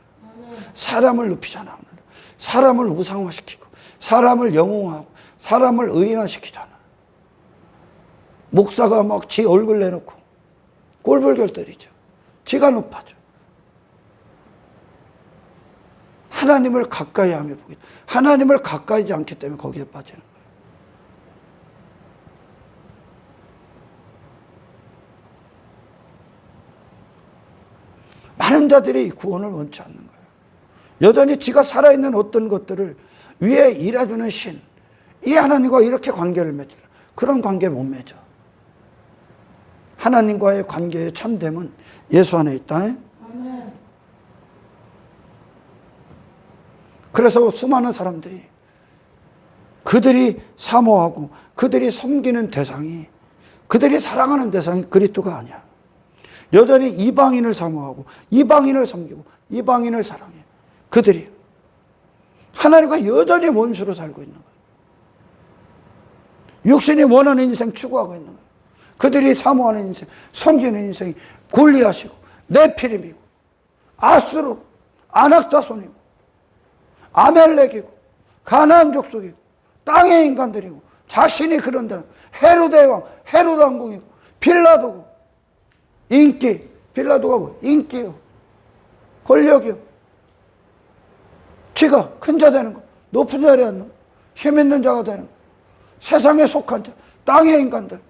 Speaker 1: 사람을 높이잖아. 사람을 우상화시키고 사람을 영웅화하고 사람을 의인화시키잖아. 목사가 막 지 얼굴 내놓고 꼴불견 때리죠. 지가 높아져. 하나님을 가까이 하며 보기. 하나님을 가까이 하지 않기 때문에 거기에 빠지는 거예요. 많은 자들이 구원을 원치 않는 거예요. 여전히 지가 살아있는 어떤 것들을 위에 일해주는 신, 이 하나님과 이렇게 관계를 맺으려. 그런 관계 못 맺어. 하나님과의 관계의 참됨은 예수 안에 있다.
Speaker 2: 아멘.
Speaker 1: 그래서 수많은 사람들이 그들이 사모하고 그들이 섬기는 대상이 그들이 사랑하는 대상이 그리스도가 아니야. 여전히 이방인을 사모하고 이방인을 섬기고 이방인을 사랑해. 그들이 하나님과 여전히 원수로 살고 있는 거예요. 육신이 원하는 인생 추구하고 있는 거예요. 그들이 사모하는 인생, 섬기는 인생이 골리앗이고 네피림이고 아수르, 아낙자손이고 아멜렉이고 가나안 족속이고 땅의 인간들이고 자신이 그런 데 헤로데 왕, 헤로드 왕궁이고 빌라도고 인기, 빌라도가 뭐 인기요, 권력이요. 지가 큰 자 되는 거, 높은 자리에 앉는 거, 힘 있는 자가 되는 거, 세상에 속한 자, 땅의 인간들,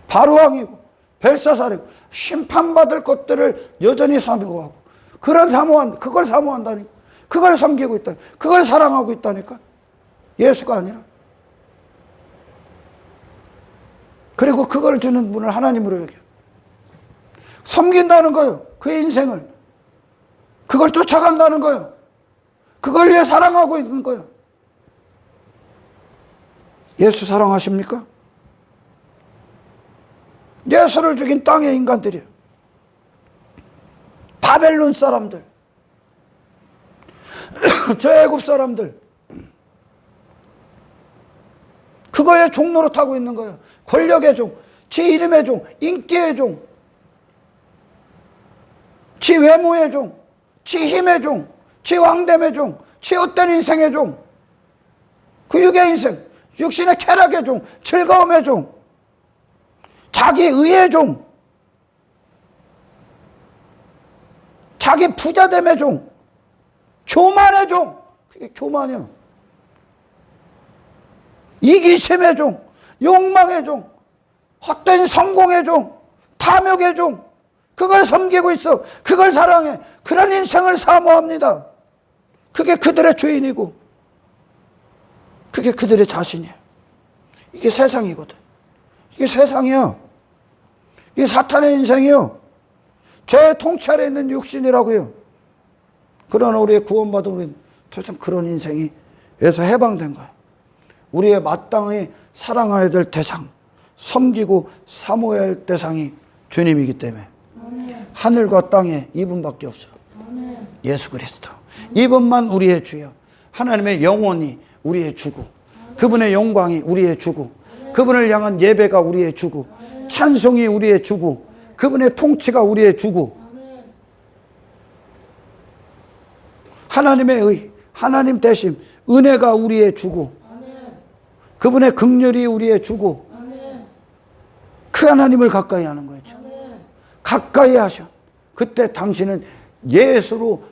Speaker 1: 바로왕이고 벨사살이고 심판받을 것들을 여전히 사모하고 그걸 사모한다니까. 그걸 섬기고 있다. 그걸 사랑하고 있다니까. 예수가 아니라. 그리고 그걸 주는 분을 하나님으로 여겨. 섬긴다는 거예요. 그의 인생을. 그걸 쫓아간다는 거예요. 그걸 위해 사랑하고 있는 거예요. 예수 사랑하십니까? 예수를 죽인 땅의 인간들이에요. 바벨론 사람들, 저 애굽 사람들, 그거의 종로로 타고 있는 거예요. 권력의 종, 지 이름의 종, 인기의 종, 지 외모의 종, 지 힘의 종, 지 왕됨의 종, 지 어떤 인생의 종, 그 육의 인생, 육신의 쾌락의 종, 즐거움의 종, 자기 의의 종, 자기 부자됨의 종, 교만의 종, 그게 교만이야. 이기심의 종, 욕망의 종, 헛된 성공의 종, 탐욕의 종, 그걸 섬기고 있어. 그걸 사랑해. 그런 인생을 사모합니다. 그게 그들의 주인이고 그게 그들의 자신이에요. 이게 세상이거든. 이게 세상이야. 이게 사탄의 인생이요. 죄의 통치 아래 있는 육신이라고요. 그러나 우리의 구원받은 우리는 더 이상 그런 인생에서 해방된 거예요. 우리의 마땅히 사랑해야 될 대상, 섬기고 사모해야 할 대상이 주님이기 때문에 하늘과 땅에 이분밖에 없어요. 예수 그리스도. 이분만 우리의 주요. 하나님의 영혼이 우리의 주고, 그분의 영광이 우리의 주고, 그분을 향한 예배가 우리의 주고, 찬송이 우리의 주고, 그분의 통치가 우리의 주고, 하나님의 의, 하나님 대신 은혜가 우리의 주고, 그분의 긍휼이 우리의 주고, 그 하나님을 가까이 하는 거죠. 가까이 하셔. 그때 당신은 예수로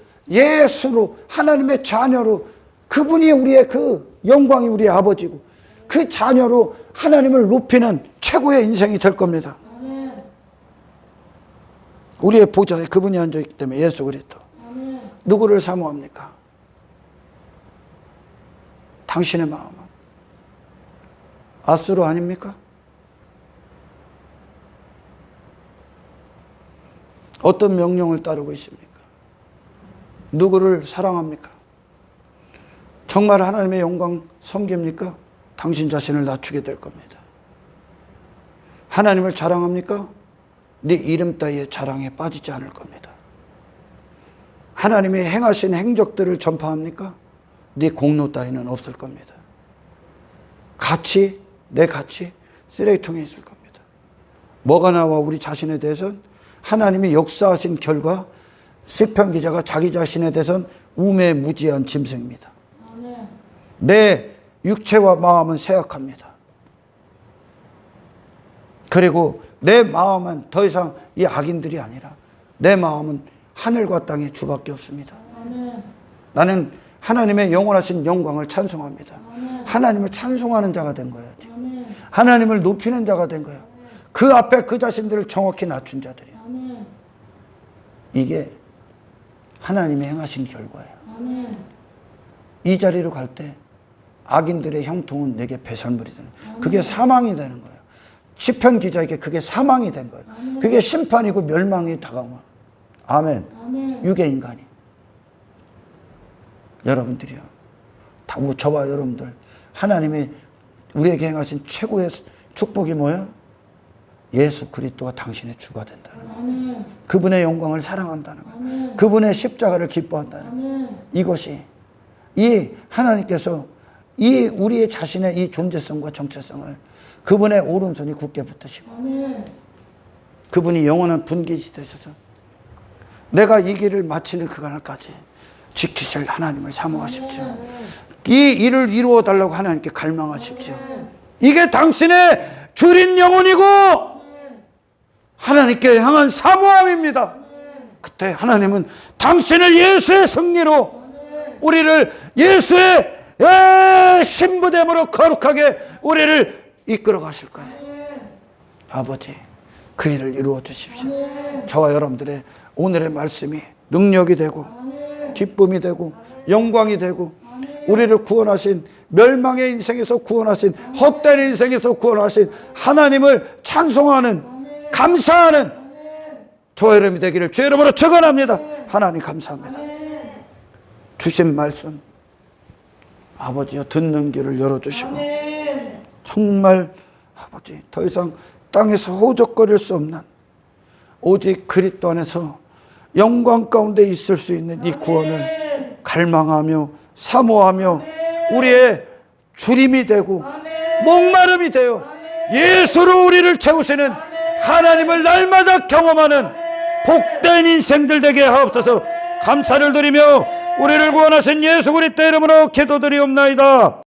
Speaker 1: 하나님의 자녀로, 그분이 우리의 그 영광이 우리의 아버지고, 그 자녀로 하나님을 높이는 최고의 인생이 될 겁니다. 우리의 보좌에 그분이 앉아있기 때문에 예수 그리스도. 누구를 사모합니까? 당신의 마음은 아수르 아닙니까? 어떤 명령을 따르고 있습니까? 누구를 사랑합니까? 정말 하나님의 영광 섬깁니까? 당신 자신을 낮추게 될 겁니다. 하나님을 자랑합니까? 네 이름 따위의 자랑에 빠지지 않을 겁니다. 하나님이 행하신 행적들을 전파합니까? 네 공로 따위는 없을 겁니다. 내 가치 쓰레기통에 있을 겁니다. 뭐가 나와 우리 자신에 대해서는 하나님이 역사하신 결과, 시편 기자가 자기 자신에 대해서는 우매무지한 짐승입니다. 내 육체와 마음은 쇠약합니다. 그리고 내 마음은 더 이상 이 악인들이 아니라 내 마음은 하늘과 땅의 주밖에 없습니다. 나는 하나님의 영원하신 영광을 찬송합니다. 하나님을 찬송하는 자가 된 거예요. 하나님을 높이는 자가 된 거예요. 그 앞에 그 자신들을 정확히 낮춘 자들이에요. 이게 하나님이 행하신 결과예요. 이 자리로 갈 때 악인들의 형통은 내게 배설물이 되는 거예요. 그게 사망이 되는 거예요. 시편 기자에게 그게 사망이 된 거예요. 그게 심판이고 멸망이 다가오면. 아멘. 유괴 인간이. 여러분들이요. 저와 여러분들, 하나님이 우리에게 행하신 최고의 축복이 뭐예요? 예수 그리스도가 당신의 주가 된다는 거예요. 그분의 영광을 사랑한다는 거예요. 그분의 십자가를 기뻐한다는 거예요. 이것이, 이 하나님께서 이 우리의 자신의 이 존재성과 정체성을 그분의 오른손이 굳게 붙드시고, 그분이 영원한 분깃이 되셔서 내가 이 길을 마치는 그날까지 지키실 하나님을 사모하십시오. 이 일을 이루어 달라고 하나님께 갈망하십시오. 이게 당신의 주린 영혼이고 하나님께 향한 사모함입니다. 그때 하나님은 당신을 예수의 승리로, 우리를 예수의 신부됨으로 거룩하게 우리를 이끌어 가실 거예요. 아버지, 그 일을 이루어 주십시오. 저와 여러분들의 오늘의 말씀이 능력이 되고 기쁨이 되고 영광이 되고, 우리를 구원하신, 멸망의 인생에서 구원하신, 헛된 인생에서 구원하신 하나님을 찬송하는, 감사하는 저와 여러분이 되기를 주의 이름으로 축원합니다. 하나님 감사합니다. 주신 말씀 아버지여 듣는 길을 열어주시고, 정말 아버지 더 이상 땅에서 호적거릴 수 없는, 오직 그리스도 안에서 영광 가운데 있을 수 있는 이 구원을 갈망하며 사모하며 우리의 주림이 되고 목마름이 되어 예수로 우리를 채우시는 하나님을 날마다 경험하는 복된 인생들 되게 하옵소서. 감사를 드리며 우리를 구원하신 예수 그리스도 이름으로 기도드리옵나이다.